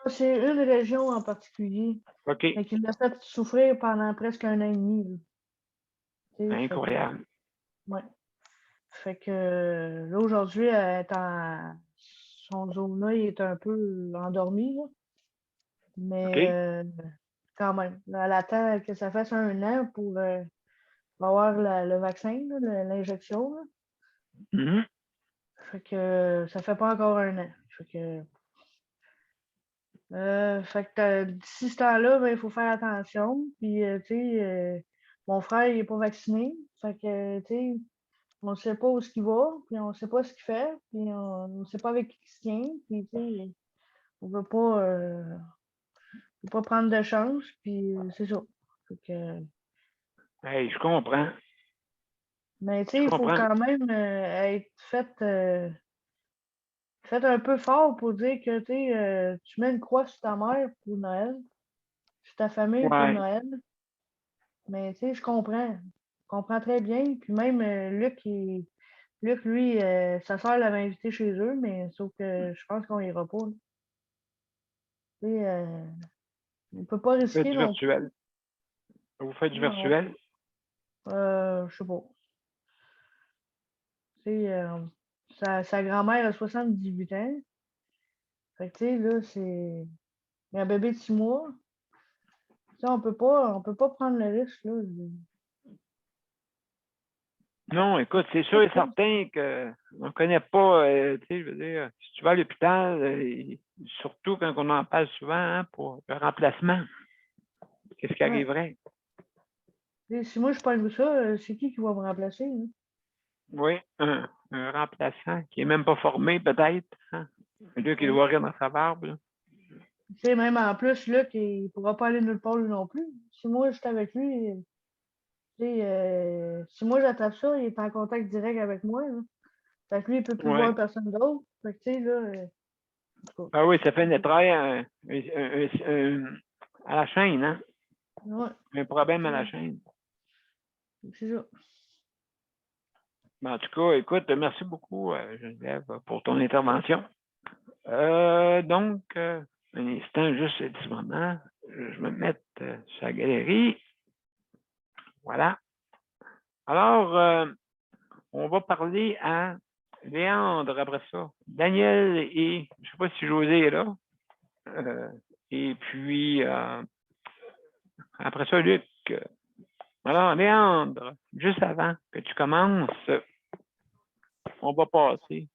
c'est une région en particulier, OK. mais qui l'a fait souffrir pendant presque un an et demi, là. Tu sais, fait que, Incroyable. ouais. Fait que là, aujourd'hui, son Jona, il est un peu endormi, là. Mais OK. quand même, là, elle attend que ça fasse un an pour avoir le vaccin, là, l'injection, là. Mhm. Fait que ça fait pas encore un an. Fait que d'ici ce temps-là, ben, il faut faire attention. Puis, tu sais, mon frère, il est pas vacciné. Fait que, tu sais, on ne sait pas où il va, puis on ne sait pas ce qu'il fait, puis on ne sait pas avec qui il se tient. Puis, tu sais, on veut pas prendre de chance, puis c'est ça. Fait que, Hey, je comprends. mais tu Je sais, il faut comprends. quand même être fait un peu fort pour dire que tu mets une croix sur ta mère pour Noël, sur ta famille pour Ouais. Noël. Mais tu sais, je comprends. Je comprends très bien. Puis même Luc, lui, sa soeur l'avait invité chez eux, mais sauf que je pense qu'on ira pas, là. Tu sais, on peut pas Vous faites risquer du non plus. virtuel. Vous faites du Non. virtuel? Je sais pas. Tu sais, sa grand-mère a 78 ans. Fait que, tu sais, là, c'est. Il y a un bébé de 6 mois. Tu sais, on peut pas prendre le risque, là. Non, écoute, c'est sûr et certain qu'on ne connaît pas, tu sais, je veux dire, si tu vas à l'hôpital, surtout quand on en parle souvent hein, pour le remplacement, qu'est-ce qui arriverait? Et si moi je pogne ça, c'est qui va me remplacer? Hein? Oui, un remplaçant qui n'est même pas formé, peut-être. Hein? Un gars qui doit rien dans sa barbe. Là. Tu sais, même en plus, là, qu'il ne pourra pas aller nulle part lui non plus. Si moi je suis avec lui, tu sais, si moi j'attrape ça, il est en contact direct avec moi. Là. Fait que lui, il ne peut plus Ouais. voir personne d'autre. Fait que, tu sais, là. Ah oui, ça fait un travail à la chaîne, hein? Ouais. Un problème à la chaîne. C'est ça. En tout cas, écoute, merci beaucoup, Geneviève, pour ton intervention. Donc, un instant, juste à ce moment, je vais me mettre sur la galerie. Voilà. Alors, on va parler à Léandre après ça. Daniel et, je ne sais pas si José est là. Et puis, après ça, Luc. Alors, Léandre, juste avant que tu commences, on va passer,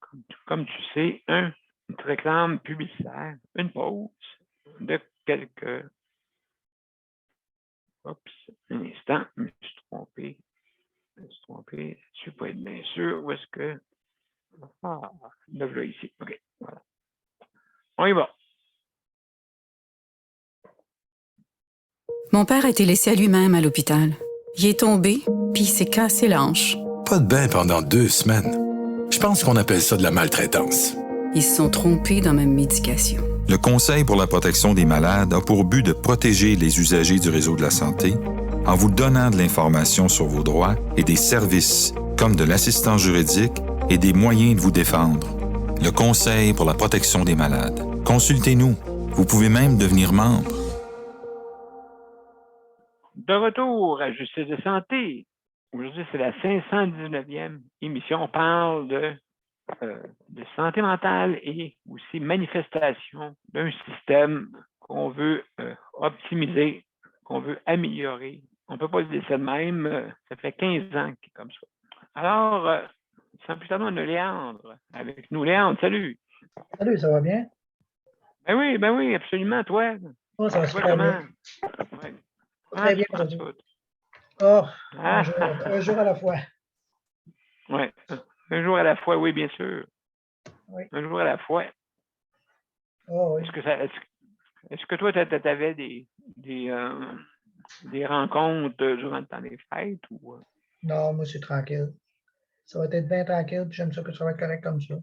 comme tu sais, une réclame publicitaire, une pause de quelques... Oups, un instant, je me suis trompé. Je me suis trompé. Je ne suis pas bien sûr où est-ce que... Ah, là, je l'ai ici. OK, voilà. On y va. Mon père a été laissé à lui-même à l'hôpital. Il est tombé, puis il s'est cassé la hanche. Pas de bain pendant 2 semaines. Je pense qu'on appelle ça de la maltraitance. Ils se sont trompés dans ma médication. Le Conseil pour la protection des malades a pour but de protéger les usagers du réseau de la santé en vous donnant de l'information sur vos droits et des services comme de l'assistance juridique et des moyens de vous défendre. Le Conseil pour la protection des malades. Consultez-nous. Vous pouvez même devenir membre. De retour à Justice de santé. Aujourd'hui, c'est la 519e émission. On parle de santé mentale et aussi manifestation d'un système qu'on veut optimiser, qu'on veut améliorer. On ne peut pas le laisser de même. Ça fait 15 ans qu'il est comme ça. Alors, sans plus tarder, on a Léandre avec nous. Léandre, salut. Salut, ça va bien? Ben oui, absolument. Toi? Oh, ça va super bien. Ouais. Très bien aujourd'hui. Oh, un jour à la fois. Oui, un jour à la fois, oui, bien sûr. Oui. Un jour à la fois. Oh, oui. Est-ce que toi, tu avais des rencontres durant le temps des fêtes? Ou... Non, moi, c'est tranquille. Ça va être bien tranquille, puis j'aime ça que ça va être correct comme ça.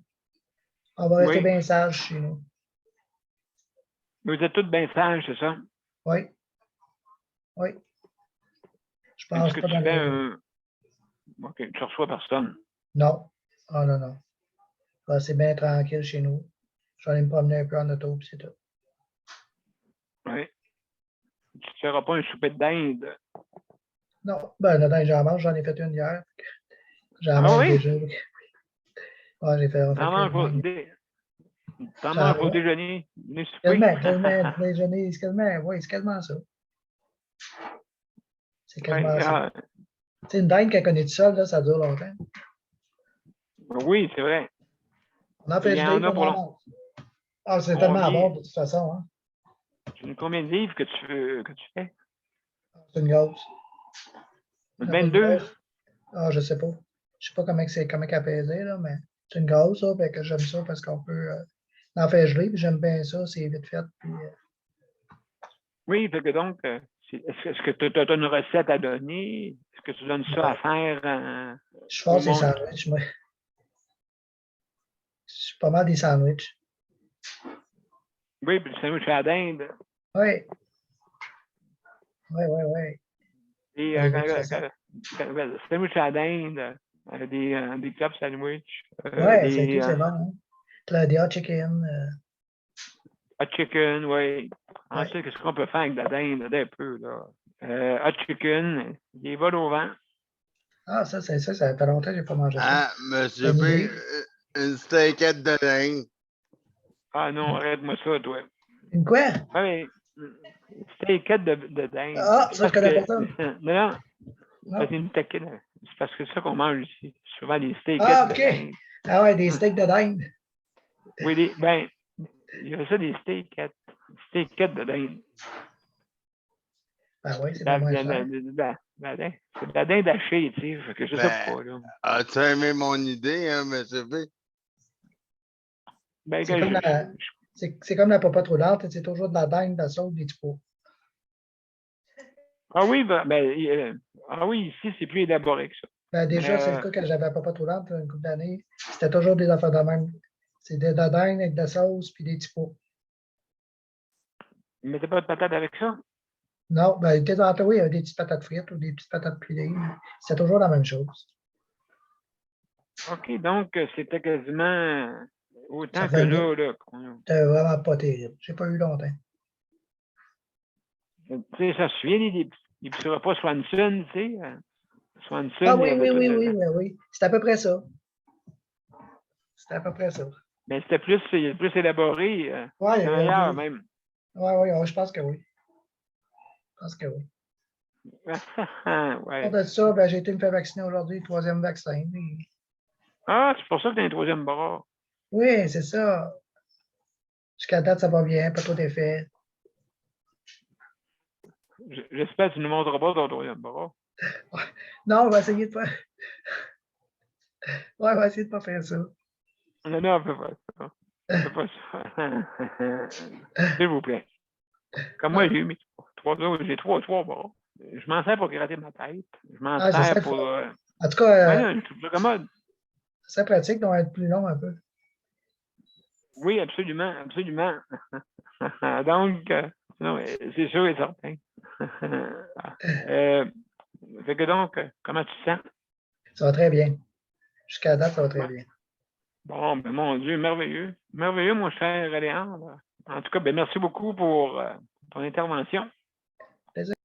On va rester bien sage chez nous. Vous êtes tous bien sages, c'est ça? Oui. Oui. Je pense que tu fais OK, tu reçois personne? Non. Oh, non. C'est bien tranquille chez nous. Je vais aller me promener un peu en auto, puis c'est tout. Oui. Tu ne feras pas un souper de dinde? Non, ben la dinde, j'en ai fait une hier. J'en mange déjà. Ouais, j'ai fait. T'en manges au déjeuner? Quasiment, déjeuner, c'est quasiment ça. C'est quasiment ça. Tu sais, une dinde qu'elle connaît tout seul, là, ça dure longtemps. Oui, c'est vrai. On en fait gelé, on en mange. Ah, c'est tellement bon, de toute façon. Hein. Combien de livres que tu fais? C'est une grosse. 22? Ah, je sais pas. Je sais pas comment elle pesait, là, mais c'est une grosse, ça, fait que j'aime ça parce qu'on peut en faire geler, puis j'aime bien ça, c'est vite fait. Puis, Oui, fait que donc, est-ce que tu as une recette à donner? Est-ce que tu donnes ça à faire? Je fais des sandwichs, moi. Je suis pas mal des sandwichs. Oui, puis le sandwich à la dinde. Oui. Et le sandwich à la dinde, des clubs sandwich. Oui, c'est bon. Hein? Des hot chicken. Hot chicken, oui. Ensuite, qu'est-ce qu'on peut faire avec de la dinde? Un peu, là. Hot chicken, des vols au vent. Ah, ça fait longtemps que je n'ai pas mangé ça. Ah, monsieur B, une steakette de dinde. Ah non, arrête-moi ça, toi. Une quoi? Oui, steakette de dinde. Ah, ça, je connais pas ça. Non, Non. c'est une taquine. C'est parce que c'est ça qu'on mange ici. Souvent des steakettes Ah, de OK. dinde. Ah ouais, des steaks de dinde. Oui, ben, il y a ça des steakettes. Steakettes de dinde. Ah oui, c'est La- pas moins la- cher. C'est de la dinde hachée, tu sais. Fait que je sais pas, là. As-tu aimé mon idée, hein, M. B? Ben, C'est comme la, c'est comme la popote roulante, c'est toujours de la dinde, de la sauce, des petits pots. Ah oui, ah oui, ici, c'est plus élaboré que ça. Ben, déjà, c'est le cas quand j'avais la popote roulante, une couple d'années. C'était toujours des affaires de même. C'est de la dinde avec de la sauce puis des petits pots. Vous mettez pas de patates avec ça? Non, ben, de temps en temps, oui, il y avait des petites patates frites ou des petites patates pilées. C'était toujours la même chose. OK, donc c'était quasiment autant Ça que fait là. C'était vraiment pas terrible. J'ai pas eu longtemps. Tu sais, ça se souvient des petits repas Swanson, tu sais. Swanson, Ah il y oui, avait oui, tout oui, dedans. oui, oui, oui. C'était à peu près ça. C'était à peu près ça. Mais c'était plus élaboré, Ouais, c'était meilleur même. Oui, oui, je pense que oui. Je pense que oui. Ouais. Pour de ça, ben, j'ai été me faire vacciner aujourd'hui, 3e vaccin. Ah, c'est pour ça que tu as un troisième bras. Oui, c'est ça. Jusqu'à date, ça va bien, pas trop d'effet. J'espère que tu ne nous montres pas ton troisième bras. Non, on va essayer de pas. Ouais, on va essayer de pas faire ça. Non, on ne peut pas ça. On peut pas ça. S'il vous plaît. Comme moi, j'ai eu mes trois bras. Je m'en sers pour gratter ma tête. Je m'en Ah, sers pour. En tout cas, Ouais, je trouve ça commode. c'est pratique, donc être plus long un peu. Oui, absolument, absolument. Donc, non, c'est sûr et certain. Fait que donc, comment tu te sens? Ça va très bien. Jusqu'à date, ça va très bien. Bon, ben mon Dieu, merveilleux. Merveilleux, mon cher Léandre. En tout cas, ben merci beaucoup pour ton intervention. Plaisir.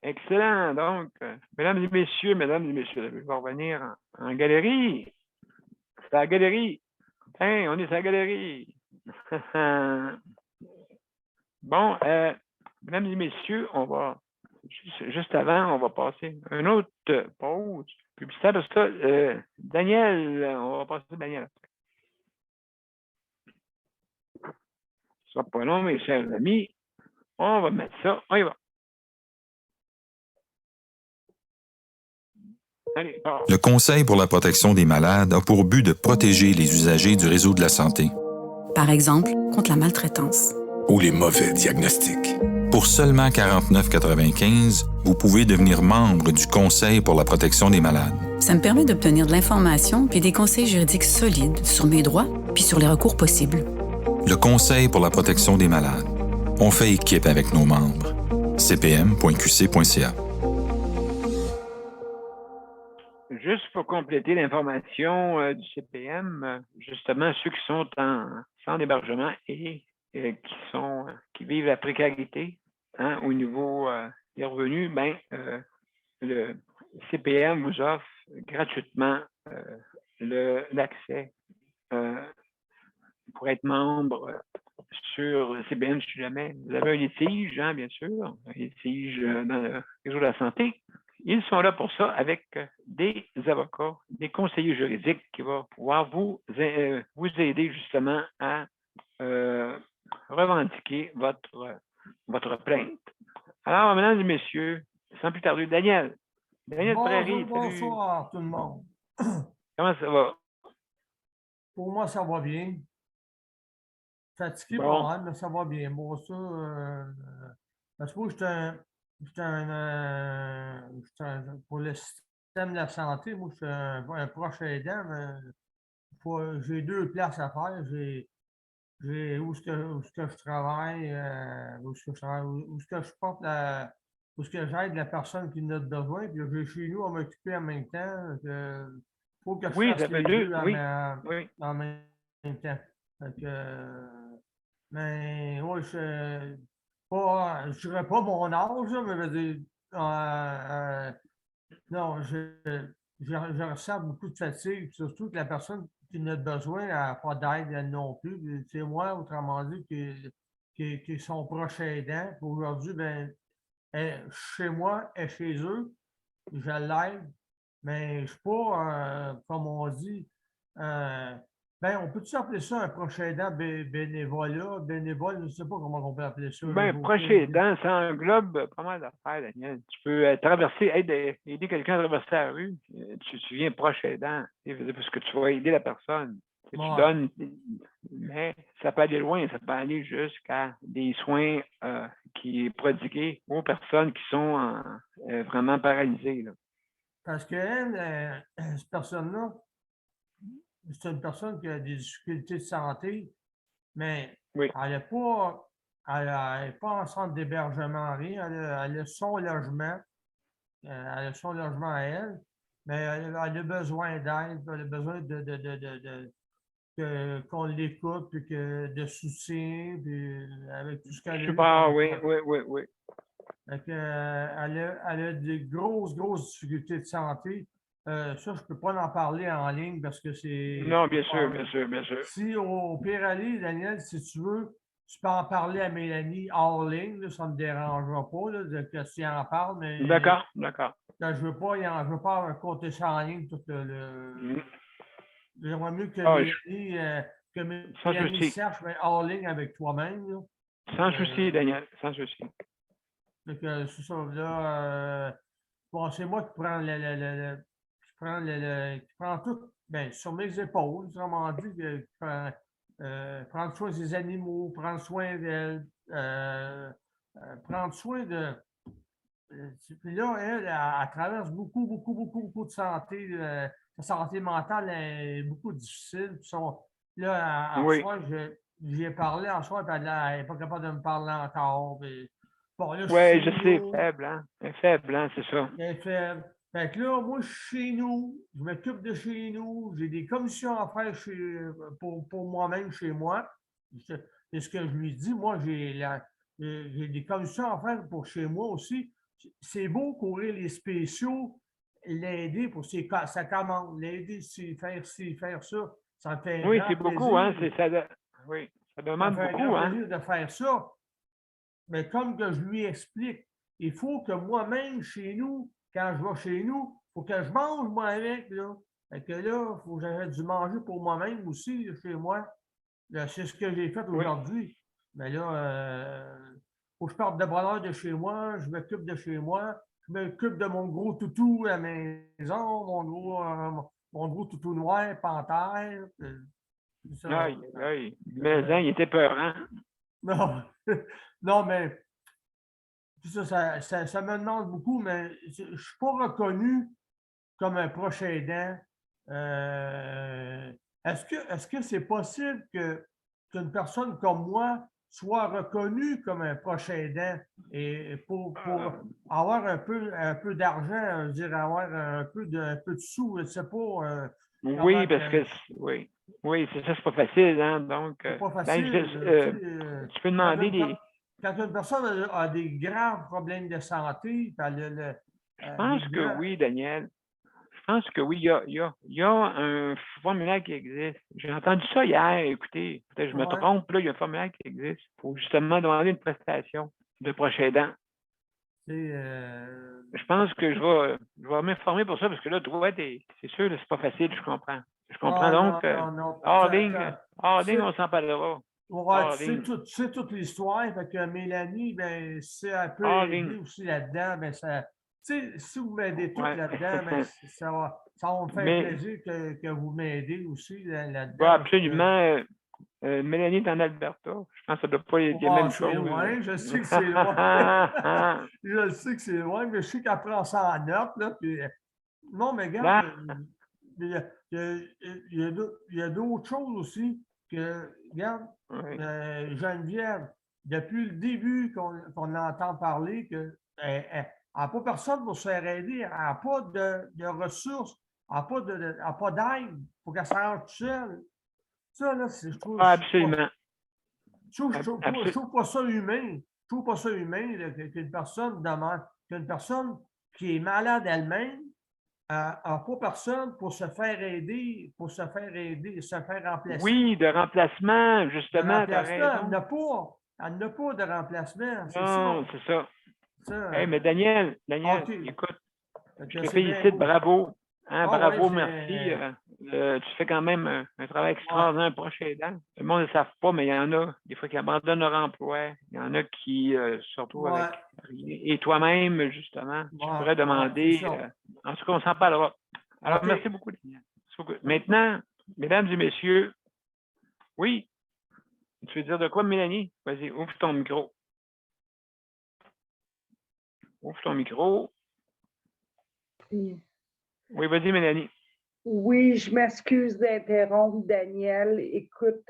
Excellent. Donc, mesdames et messieurs, je vais revenir en galerie. C'est la galerie. Hein, on est sur la galerie. Bon, mesdames et messieurs, on va, juste avant, on va passer une autre pause publicitaire parce que Daniel, on va passer Daniel. Ce sera pas long, mes chers amis. On va mettre ça. On y va. Allez, Le Conseil pour la protection des malades a pour but de protéger les usagers du réseau de la santé. Par exemple, contre la maltraitance. Ou les mauvais diagnostics. Pour seulement 49,95 $, vous pouvez devenir membre du Conseil pour la protection des malades. Ça me permet d'obtenir de l'information puis des conseils juridiques solides sur mes droits puis sur les recours possibles. Le Conseil pour la protection des malades. On fait équipe avec nos membres. cpm.qc.ca. Juste pour compléter l'information du CPM, justement, ceux qui sont en centre d'hébergement et qui vivent la précarité au niveau des revenus, ben, le CPM vous offre gratuitement l'accès pour être membre sur le CPM si jamais vous avez un litige, bien sûr, un litige dans le réseau de la santé. Ils sont là pour ça avec des avocats, des conseillers juridiques qui vont pouvoir vous aider justement à revendiquer votre plainte. Alors, mesdames et messieurs, sans plus tarder, Daniel. Daniel Prairie, bonsoir tout le monde. Comment ça va? Pour moi, ça va bien. Fatigué, bon. Pas mal, mais ça va bien. Bon, ça, parce que moi, pour le système de la santé, moi, je suis un proche aidant, mais j'ai 2 places à faire. J'ai où est-ce que je travaille, où est-ce que je porte où est-ce que j'aide la personne qui en a besoin, puis j'ai chez nous à m'occuper en même temps. Il faut que je fasse les deux en même temps. Fait que, mais moi, je dirais pas mon âge, mais je veux dire, non, je ressens beaucoup de fatigue, surtout que la personne qui n'a besoin, elle n'a pas d'aide elle non plus. C'est moi, autrement dit, qui est son proche aidant. Aujourd'hui, ben, chez moi et chez eux, je l'aide, mais je ne suis pas, comme on dit, ben, on peut-tu appeler ça un proche aidant bénévolat, bénévole, je ne sais pas comment on peut appeler ça. Ben, proche aidant, ça englobe pas mal d'affaires, Daniel. Tu peux traverser, aider quelqu'un à traverser la rue, tu viens proche aidant, parce que tu vas aider la personne. Tu donnes, mais ça peut aller loin, ça peut aller jusqu'à des soins qui sont prodigués aux personnes qui sont vraiment paralysées. Là. Parce qu'elle, cette personne-là, c'est une personne qui a des difficultés de santé, mais oui. elle n'est pas en centre d'hébergement, rien. Elle a son logement. Elle a son logement à elle, mais elle a besoin d'aide, elle a besoin qu'on l'écoute, puis de soutien, puis avec tout ce qu'elle a. Super, oui. Donc, elle a des grosses difficultés de santé. Ça, je ne peux pas en parler en ligne parce que c'est... Non, bien sûr. Si au pire aller, Daniel, si tu veux, tu peux en parler à Mélanie hors ligne, là, ça ne me dérangera pas que tu en parles, mais... D'accord. Je ne veux pas compter ça en ligne tout le... J'aimerais mieux que Mélanie cherche hors ligne avec toi-même. Sans souci, Daniel, sans souci. Donc, c'est ça, là, bon, c'est moi qui prends qui prend tout sur mes épaules, autrement dit, prendre soin des animaux, prendre soin d'elle, prendre soin de... Puis là, elle traverse beaucoup de santé. Sa santé mentale est beaucoup difficile. Là, en soir, j'y ai parlé en soir, puis elle n'est pas capable de me parler encore. Bon, oui, je sais, faible, hein? Elle est faible, hein, c'est ça. Elle est faible. Fait que là, moi, je suis chez nous, je m'occupe de chez nous, j'ai des commissions à faire pour moi-même chez moi. C'est ce que je lui dis. Moi, j'ai des commissions à faire pour chez moi aussi. C'est beau courir les spéciaux, l'aider pour sa commande, l'aider, faire ça. Ça me fait oui, c'est beaucoup, hein? Oui, ça demande beaucoup, hein? De faire ça. Mais comme que je lui explique, il faut que moi-même, chez nous, quand je vais chez nous, il faut que je mange moi avec. Là. Fait que là, il faut que j'arrête du manger pour moi-même aussi, chez moi. C'est ce que j'ai fait aujourd'hui. Mais là, il faut que je parte de bonne heure de chez moi, je m'occupe de chez moi, je m'occupe de mon gros toutou à la maison, mon gros toutou noir, panthère. Aïe. Mais il était peur, hein? Non, mais ça me demande beaucoup, mais je ne suis pas reconnu comme un proche aidant. Est-ce que c'est possible qu'une personne comme moi soit reconnue comme un proche aidant et pour avoir un peu d'argent, je dirais avoir un peu de sous, je ne sais pas. Oui, parce que oui, c'est ça, c'est pas facile, hein? Donc, c'est pas facile. Tu peux demander des. Quand une personne a des graves problèmes de santé, je pense que oui, Daniel. Je pense que oui, il y a un formulaire qui existe. J'ai entendu ça hier, écoutez, peut-être que je me trompe, là, il y a un formulaire qui existe. Il faut justement demander une prestation de proche aidant. Je pense que je vais m'informer pour ça, parce que là, toi, c'est sûr, c'est pas facile, je comprends. Je comprends donc. Hors ligne, on s'en parlera. Tu sais toute l'histoire, fait que Mélanie, ben, si elle peut aider aussi là-dedans, ben, si vous m'aidez tous là-dedans, ben, ça va me faire plaisir que vous m'aidez aussi là-dedans. Absolument. Mélanie est en Alberta. Je pense que ça ne doit pas être la même chose. Loin, je sais que c'est loin. Je sais que c'est loin, mais je sais qu'elle prend ça en note. Là, puis... Non, mais regarde, il y a d'autres choses aussi que, regarde, Geneviève, depuis le début qu'on entend parler qu'elle n'a pas personne pour se faire aider, elle n'a pas de ressources, elle n'a pas d'aide pour qu'elle s'arrange toute seule. Ça, là, je trouve. Absolument. Je trouve pas ça humain. Je trouve pas ça humain qu'une personne qui est malade elle-même, pas personne pour se faire aider, se faire remplacer. Oui, de remplacement, De justement, tu as remplacement, raison. elle n'a pas de remplacement, c'est Non, ça. c'est ça. Ça, Hey, mais Daniel, OK. écoute, Fait je que te c'est bien félicite, beau. bravo. Hein, Ah ouais, bravo, merci. Tu fais quand même un travail extraordinaire, proche aidant. Le monde ne le savent pas, mais il y en a des fois qui abandonnent leur emploi. Il y en a qui se retrouvent avec ouais, rien. Et toi-même, justement, tu ouais, pourrais c'est demander. ça. En tout cas, on s'en parlera. Alors, OK. merci beaucoup, Daniel. Merci beaucoup. Maintenant, mesdames et messieurs, oui, tu veux dire de quoi, Mélanie? Vas-y, ouvre ton micro. Ouvre ton micro. Oui. Oui, vas-y, Mélanie. Oui, je m'excuse d'interrompre, Daniel. Écoute,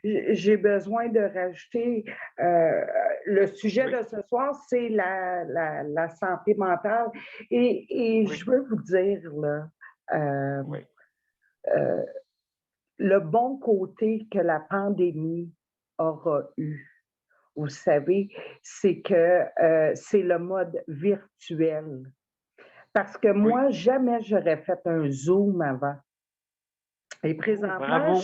j'ai besoin de rajouter, le sujet Oui. de ce soir, c'est la santé mentale. Et Oui. je veux vous dire, là, Oui. le bon côté que la pandémie aura eu, vous savez, c'est que c'est le mode virtuel. Parce que Oui. moi, jamais j'aurais fait un Zoom avant. Et bravo.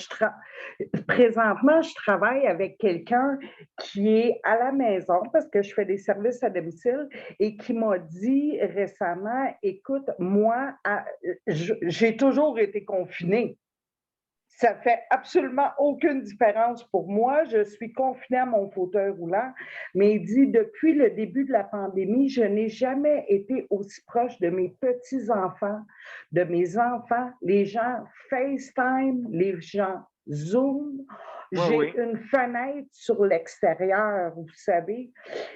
présentement, je travaille avec quelqu'un qui est à la maison parce que je fais des services à domicile et qui m'a dit récemment, écoute, moi, j'ai toujours été confinée. Ça fait absolument aucune différence pour moi. Je suis confinée à mon fauteuil roulant, mais il dit, depuis le début de la pandémie, je n'ai jamais été aussi proche de mes petits-enfants, de mes enfants, les gens FaceTime, les gens Zoom. J'ai Oui. une fenêtre sur l'extérieur, vous savez.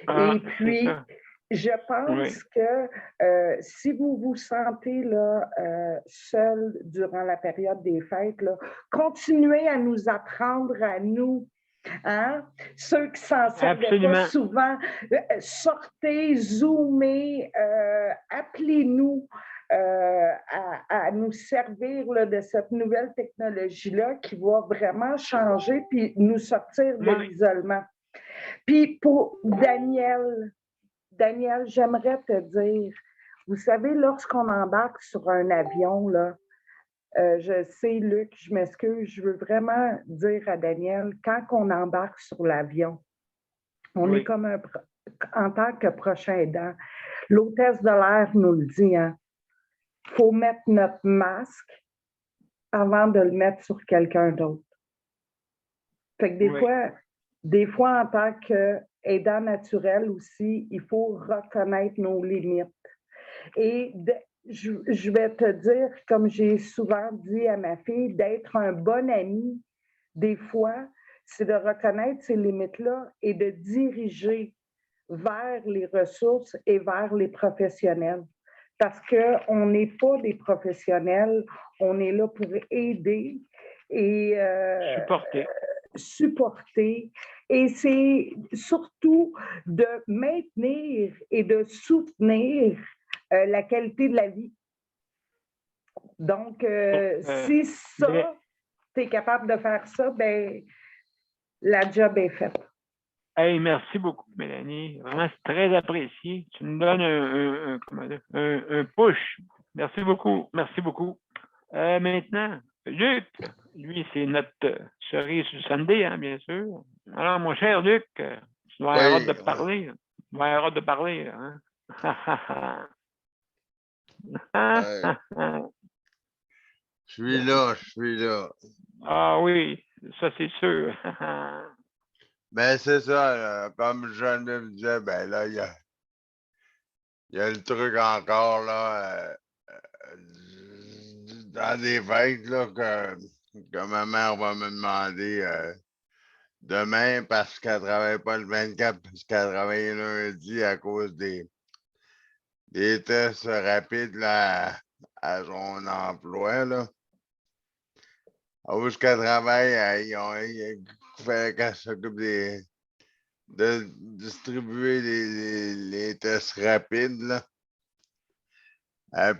Et puis, ça. je pense que si vous vous sentez là, seul durant la période des fêtes, là, continuez à nous apprendre à nous. Hein? Ceux qui s'en servaient pas souvent, sortez, zoomez, appelez-nous à nous servir là, de cette nouvelle technologie-là qui va vraiment changer puis nous sortir de l'isolement. Puis pour Daniel, j'aimerais te dire, vous savez, lorsqu'on embarque sur un avion, là, je sais, Luc, je m'excuse, je veux vraiment dire à Daniel, quand on embarque sur l'avion, on est comme en tant que prochain aidant. L'hôtesse de l'air nous le dit, hein, faut mettre notre masque avant de le mettre sur quelqu'un d'autre. Fait que des fois, en tant qu'aidant naturel aussi, il faut reconnaître nos limites. Et je vais te dire, comme j'ai souvent dit à ma fille, d'être un bon ami, des fois, c'est de reconnaître ces limites-là et de diriger vers les ressources et vers les professionnels. Parce qu'on n'est pas des professionnels, on est là pour aider et supporter. Et c'est surtout de maintenir et de soutenir la qualité de la vie. Donc, si ça, tu es capable de faire ça, ben la job est faite. Hey, merci beaucoup, Mélanie. Vraiment, c'est très apprécié. Tu nous donnes un push. Merci beaucoup. Merci beaucoup. Maintenant, Luc, lui, c'est notre cerise du Sunday, hein, bien sûr. Alors, mon cher Luc, tu dois avoir hâte de parler. Tu dois avoir hâte de parler. Hein? Je suis là. Ah oui, ça c'est sûr. Ben c'est ça, comme Geneviève disait, ben là, il y a le truc encore là, dans des fêtes là, que ma mère va me demander demain parce qu'elle ne travaille pas le 24, parce qu'elle travaille lundi à cause des tests rapides là, à son emploi. Là. Où est-ce qu'elle travaille, il fallait qu'elle s'occupe de distribuer les tests rapides. Là.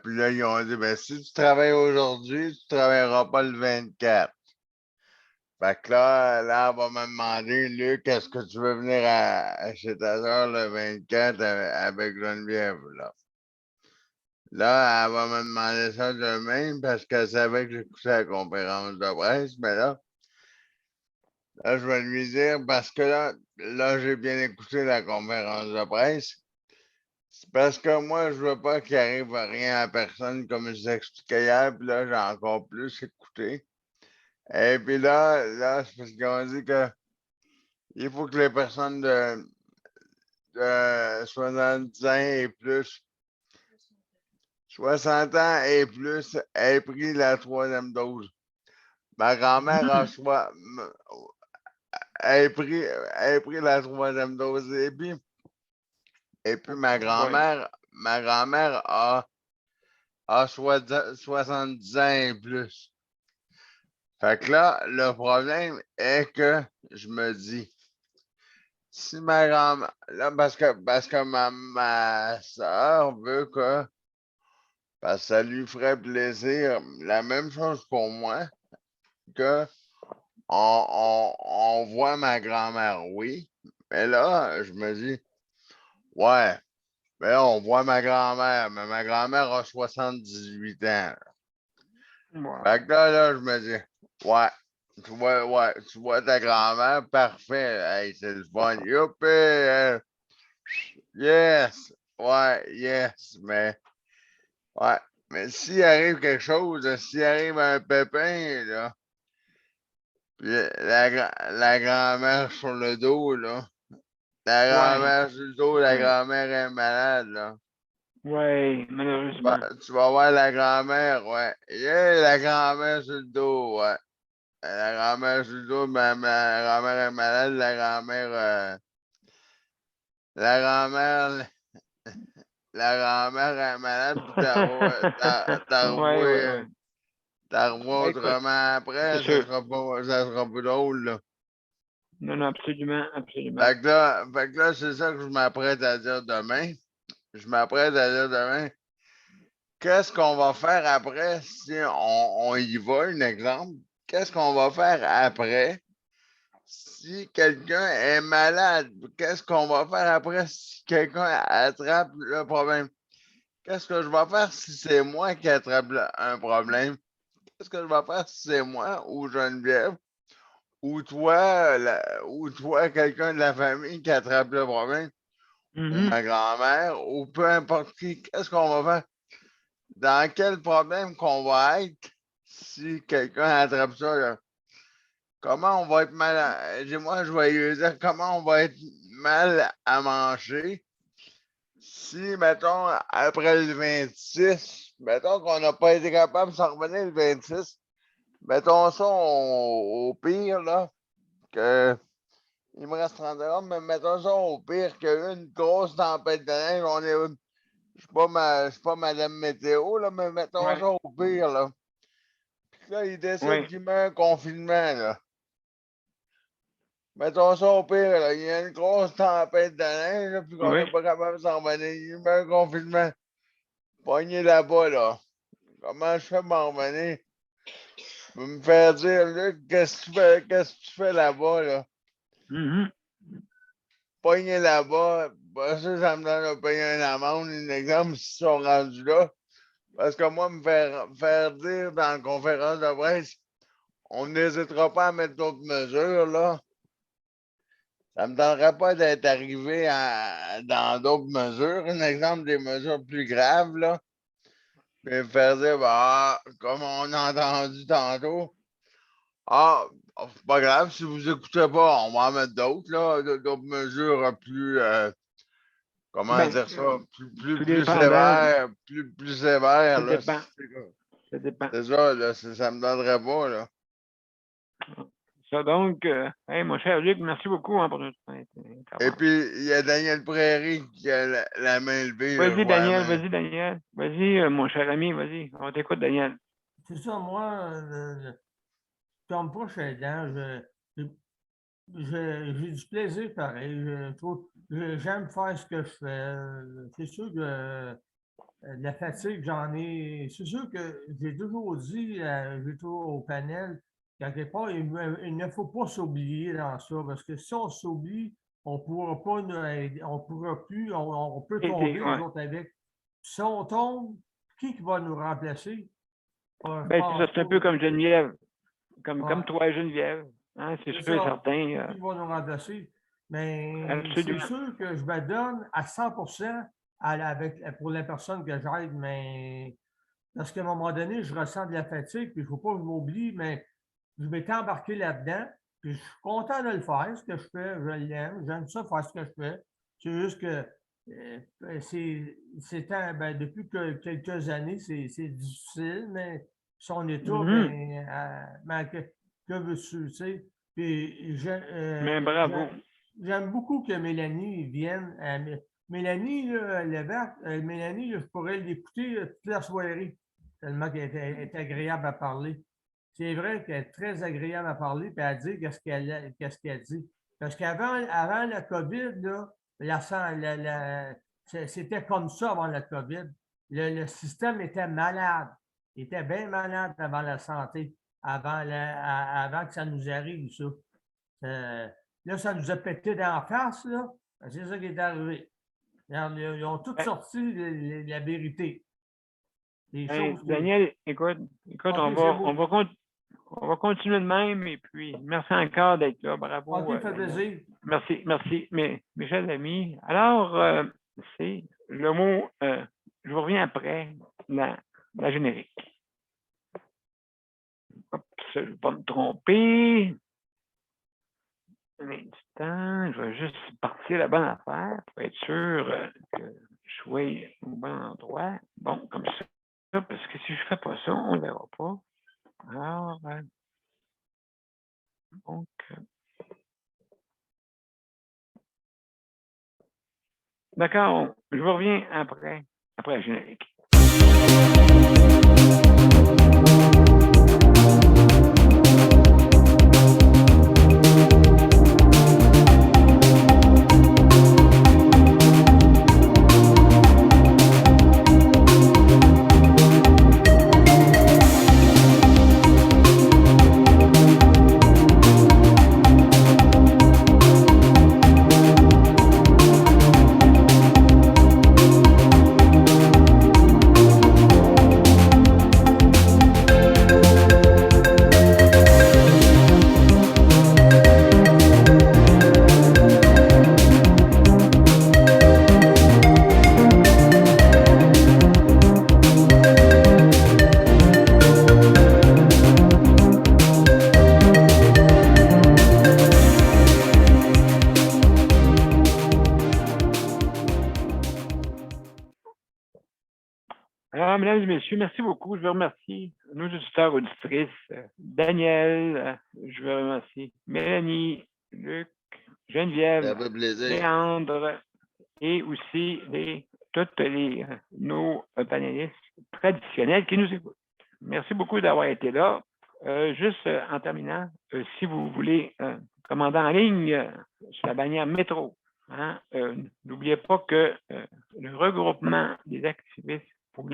Puis là, ils ont dit, ben, si tu travailles aujourd'hui, tu ne travailleras pas le 24. Fait que là, elle va me demander, Luc, est-ce que tu veux venir chez ta soeur le 24 avec Geneviève? Là? Là, elle va me demander ça demain parce qu'elle savait que j'écoutais la conférence de presse, mais là, je vais lui dire parce que là, j'ai bien écouté la conférence de presse. C'est parce que moi, je veux pas qu'il arrive rien à personne, comme je vous expliquais hier, puis là, j'ai encore plus écouté. Et puis là, c'est parce qu'on dit que il faut que les personnes de 70 ans et plus, 60 ans et plus, aient pris la 3e dose. Ma grand-mère a pris la 3e dose. Et puis ma grand-mère a 70 ans et plus. Fait que là, le problème est que je me dis, si ma grand-mère, là, parce que ma soeur veut que, parce que ça lui ferait plaisir, la même chose pour moi, que on voit ma grand-mère, oui, mais là, je me dis, ouais, mais là, on voit ma grand-mère, mais ma grand-mère a 78 ans. Fait que là, je me dis, ouais, tu vois ta grand-mère, parfait, hey, c'est le fun, youpi, yes, ouais, yes, mais, ouais, mais s'il arrive quelque chose, s'il arrive un pépin, là, puis la grand-mère sur le dos, là, la grand-mère sur le dos, la grand-mère est malade, là. Oui, malheureusement. Tu vas voir la grand-mère, ouais. Yeah, la grand-mère sur le dos, ouais. La grand-mère sur le dos, ma grand-mère est malade, la grand-mère est malade, puis t'as revois Écoute, autrement après, c'est sûr. ça sera plus drôle, là. Non, non, absolument, absolument. Fait que là, c'est ça que je m'apprête à dire demain. Je m'apprête à dire demain. Qu'est-ce qu'on va faire après si on y va, un exemple? Qu'est-ce qu'on va faire après si quelqu'un est malade? Qu'est-ce qu'on va faire après si quelqu'un attrape le problème? Qu'est-ce que je vais faire si c'est moi qui attrape un problème? Qu'est-ce que je vais faire si c'est moi ou Geneviève ou toi, quelqu'un de la famille qui attrape le problème? Ou ma grand-mère ou peu importe qui? Qu'est-ce qu'on va faire? Dans quel problème qu'on va être si quelqu'un attrape ça, là? Comment on va être mal dis-moi, je vais lui dire comment on va être mal à manger si, mettons, après le 26, mettons qu'on n'a pas été capable de s'en revenir le 26, mettons ça au pire, là, que il me reste 30 secondes, mais mettons ça au pire qu'une grosse tempête de neige, je suis pas Madame Météo, là, mais mettons ça au pire, là. Puis là, il décide qu'il met un confinement, là. Mettons ça au pire, là. Il y a une grosse tempête de neige, là, puis qu'on n'est pas capable de s'en revenir. Il met un confinement. Pogné là-bas, là. Comment je fais pour m'en revenir? Je vais me faire dire, Luc, qu'est-ce que tu fais là-bas, là? Pogné là-bas, ça me donne de payer une amende, un exemple, s'ils sont rendus là. Parce que moi, me faire dire dans la conférence de presse, on n'hésitera pas à mettre d'autres mesures, là. Ça ne me donnerait pas d'être arrivé dans d'autres mesures, un exemple des mesures plus graves, là. Puis me faire dire, bah, comme on a entendu tantôt, c'est pas grave, si vous écoutez pas, on va en mettre d'autres, là, d'autres mesures plus, comment dire ça, plus sévères, plus sévères, là. Ça dépend. C'est ça, là, ça me donnerait pas, là. Ça donc, mon cher Luc, merci beaucoup pour notre intervention. Et puis, il y a Daniel Prairie qui a la main levée. Vas-y, Daniel. Vas-y, mon cher ami, vas-y. On t'écoute, Daniel. C'est ça, moi, comme proche aidant, j'ai du plaisir pareil. J'aime faire ce que je fais. C'est sûr que la fatigue, j'en ai. C'est sûr que j'ai toujours dit, j'ai toujours au panel, quelque part, il ne faut pas s'oublier dans ça, parce que si on s'oublie, on ne pourra pas on pourra plus, on peut tomber nous autres avec. Si on tombe, qui va nous remplacer? Ben, c'est un peu comme Geneviève, comme Ouais. toi, Geneviève. Hein, c'est C'est sûr et ça. certain. Qui va nous remplacer? Mais c'est Absolument. sûr que je me donne à 100% pour la personne que j'aide, mais parce qu'à un moment donné, je ressens de la fatigue, puis il ne faut pas que je m'oublie, mais je m'étais embarqué là-dedans, puis je suis content de le faire, ce que je fais, je l'aime, j'aime ça faire ce que je fais. C'est juste que depuis quelques années, c'est difficile, mais son état, que veux-tu, tu sais? Puis Mais bravo. j'aime beaucoup que Mélanie vienne. Mélanie, là, Mélanie, là, je pourrais l'écouter toute la soirée, tellement qu'elle est agréable à parler. C'est vrai qu'elle est très agréable à parler et à dire qu'est-ce qu'elle dit. Parce avant la COVID, là, c'était comme ça avant la COVID. Le système était malade. Il était bien malade avant la santé, avant que ça nous arrive, ça. Là, ça nous a pété d'en face, là. C'est ça qui est arrivé. Regarde, ils ont tous sorti la vérité. Daniel, écoute, on va continuer de même et puis merci encore d'être là. Bravo. OK, fait plaisir. Merci, mes chers amis. Alors, c'est le mot, je vous reviens après la générique. Hop, je ne vais pas me tromper. Un instant, je vais juste partir la bonne affaire pour être sûr que je sois au bon endroit. Bon, comme ça, parce que si je ne fais pas ça, on ne verra pas. Alors, donc, d'accord, je vous reviens après la générique. Alors, mesdames et messieurs, merci beaucoup. Je veux remercier nos auditeurs, auditrices, Daniel, je veux remercier Mélanie, Luc, Geneviève, Léandre et aussi nos panélistes traditionnels qui nous écoutent. Merci beaucoup d'avoir été là. Juste en terminant, si vous voulez commander en ligne sur la bannière métro, hein, n'oubliez pas que le regroupement des activistes pour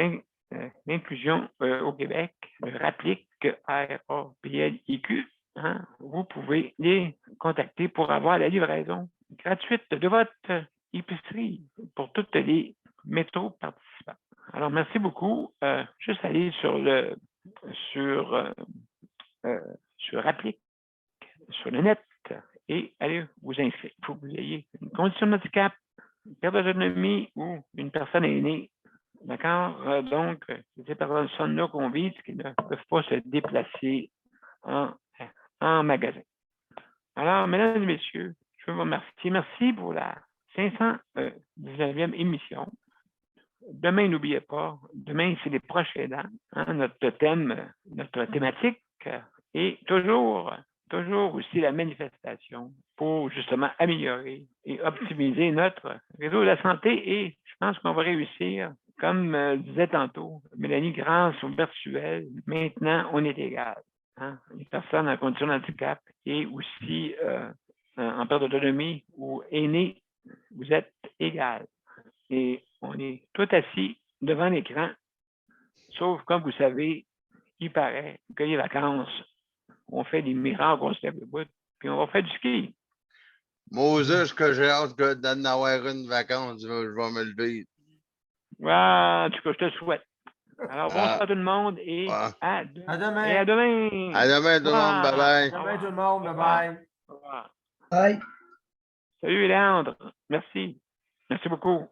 l'inclusion au Québec, le RAPLIQ, R-A-P-L-I-Q, hein, vous pouvez les contacter pour avoir la livraison gratuite de votre épicerie pour toutes les métros participants. Alors, merci beaucoup. Juste aller sur RAPLIQ, sur le net, et allez vous inscrire. Il faut que vous ayez une condition de handicap, une perte d'autonomie ou une personne aînée. D'accord? Donc, ces personnes-là qu'on vise qui ne peuvent pas se déplacer en magasin. Alors, mesdames et messieurs, je veux vous remercier. Merci pour la 519e émission. Demain, n'oubliez pas, demain, c'est les proches aidants. Hein, notre thématique est toujours aussi la manifestation pour justement améliorer et optimiser notre réseau de la santé. Et je pense qu'on va réussir, comme disait tantôt Mélanie, grâce au virtuel. Maintenant, on est égal. Hein? Les personnes en condition de handicap et aussi en perte d'autonomie ou aînés, vous êtes égal. Et on est tout assis devant l'écran, sauf comme vous savez, il paraît que les vacances, on fait des miracles, on se lève le bout, puis on va faire du ski. Moses, que j'ai hâte d'en avoir une vacance, je vais me lever. Ah, en tout cas, je te le souhaite. Alors, bonsoir tout le monde et Ouais. à demain. À demain. Et à demain. À demain, tout le monde. Bye bye. À demain tout le monde. Bye bye. Au revoir. Bye. Salut, Léandre. Merci. Merci beaucoup.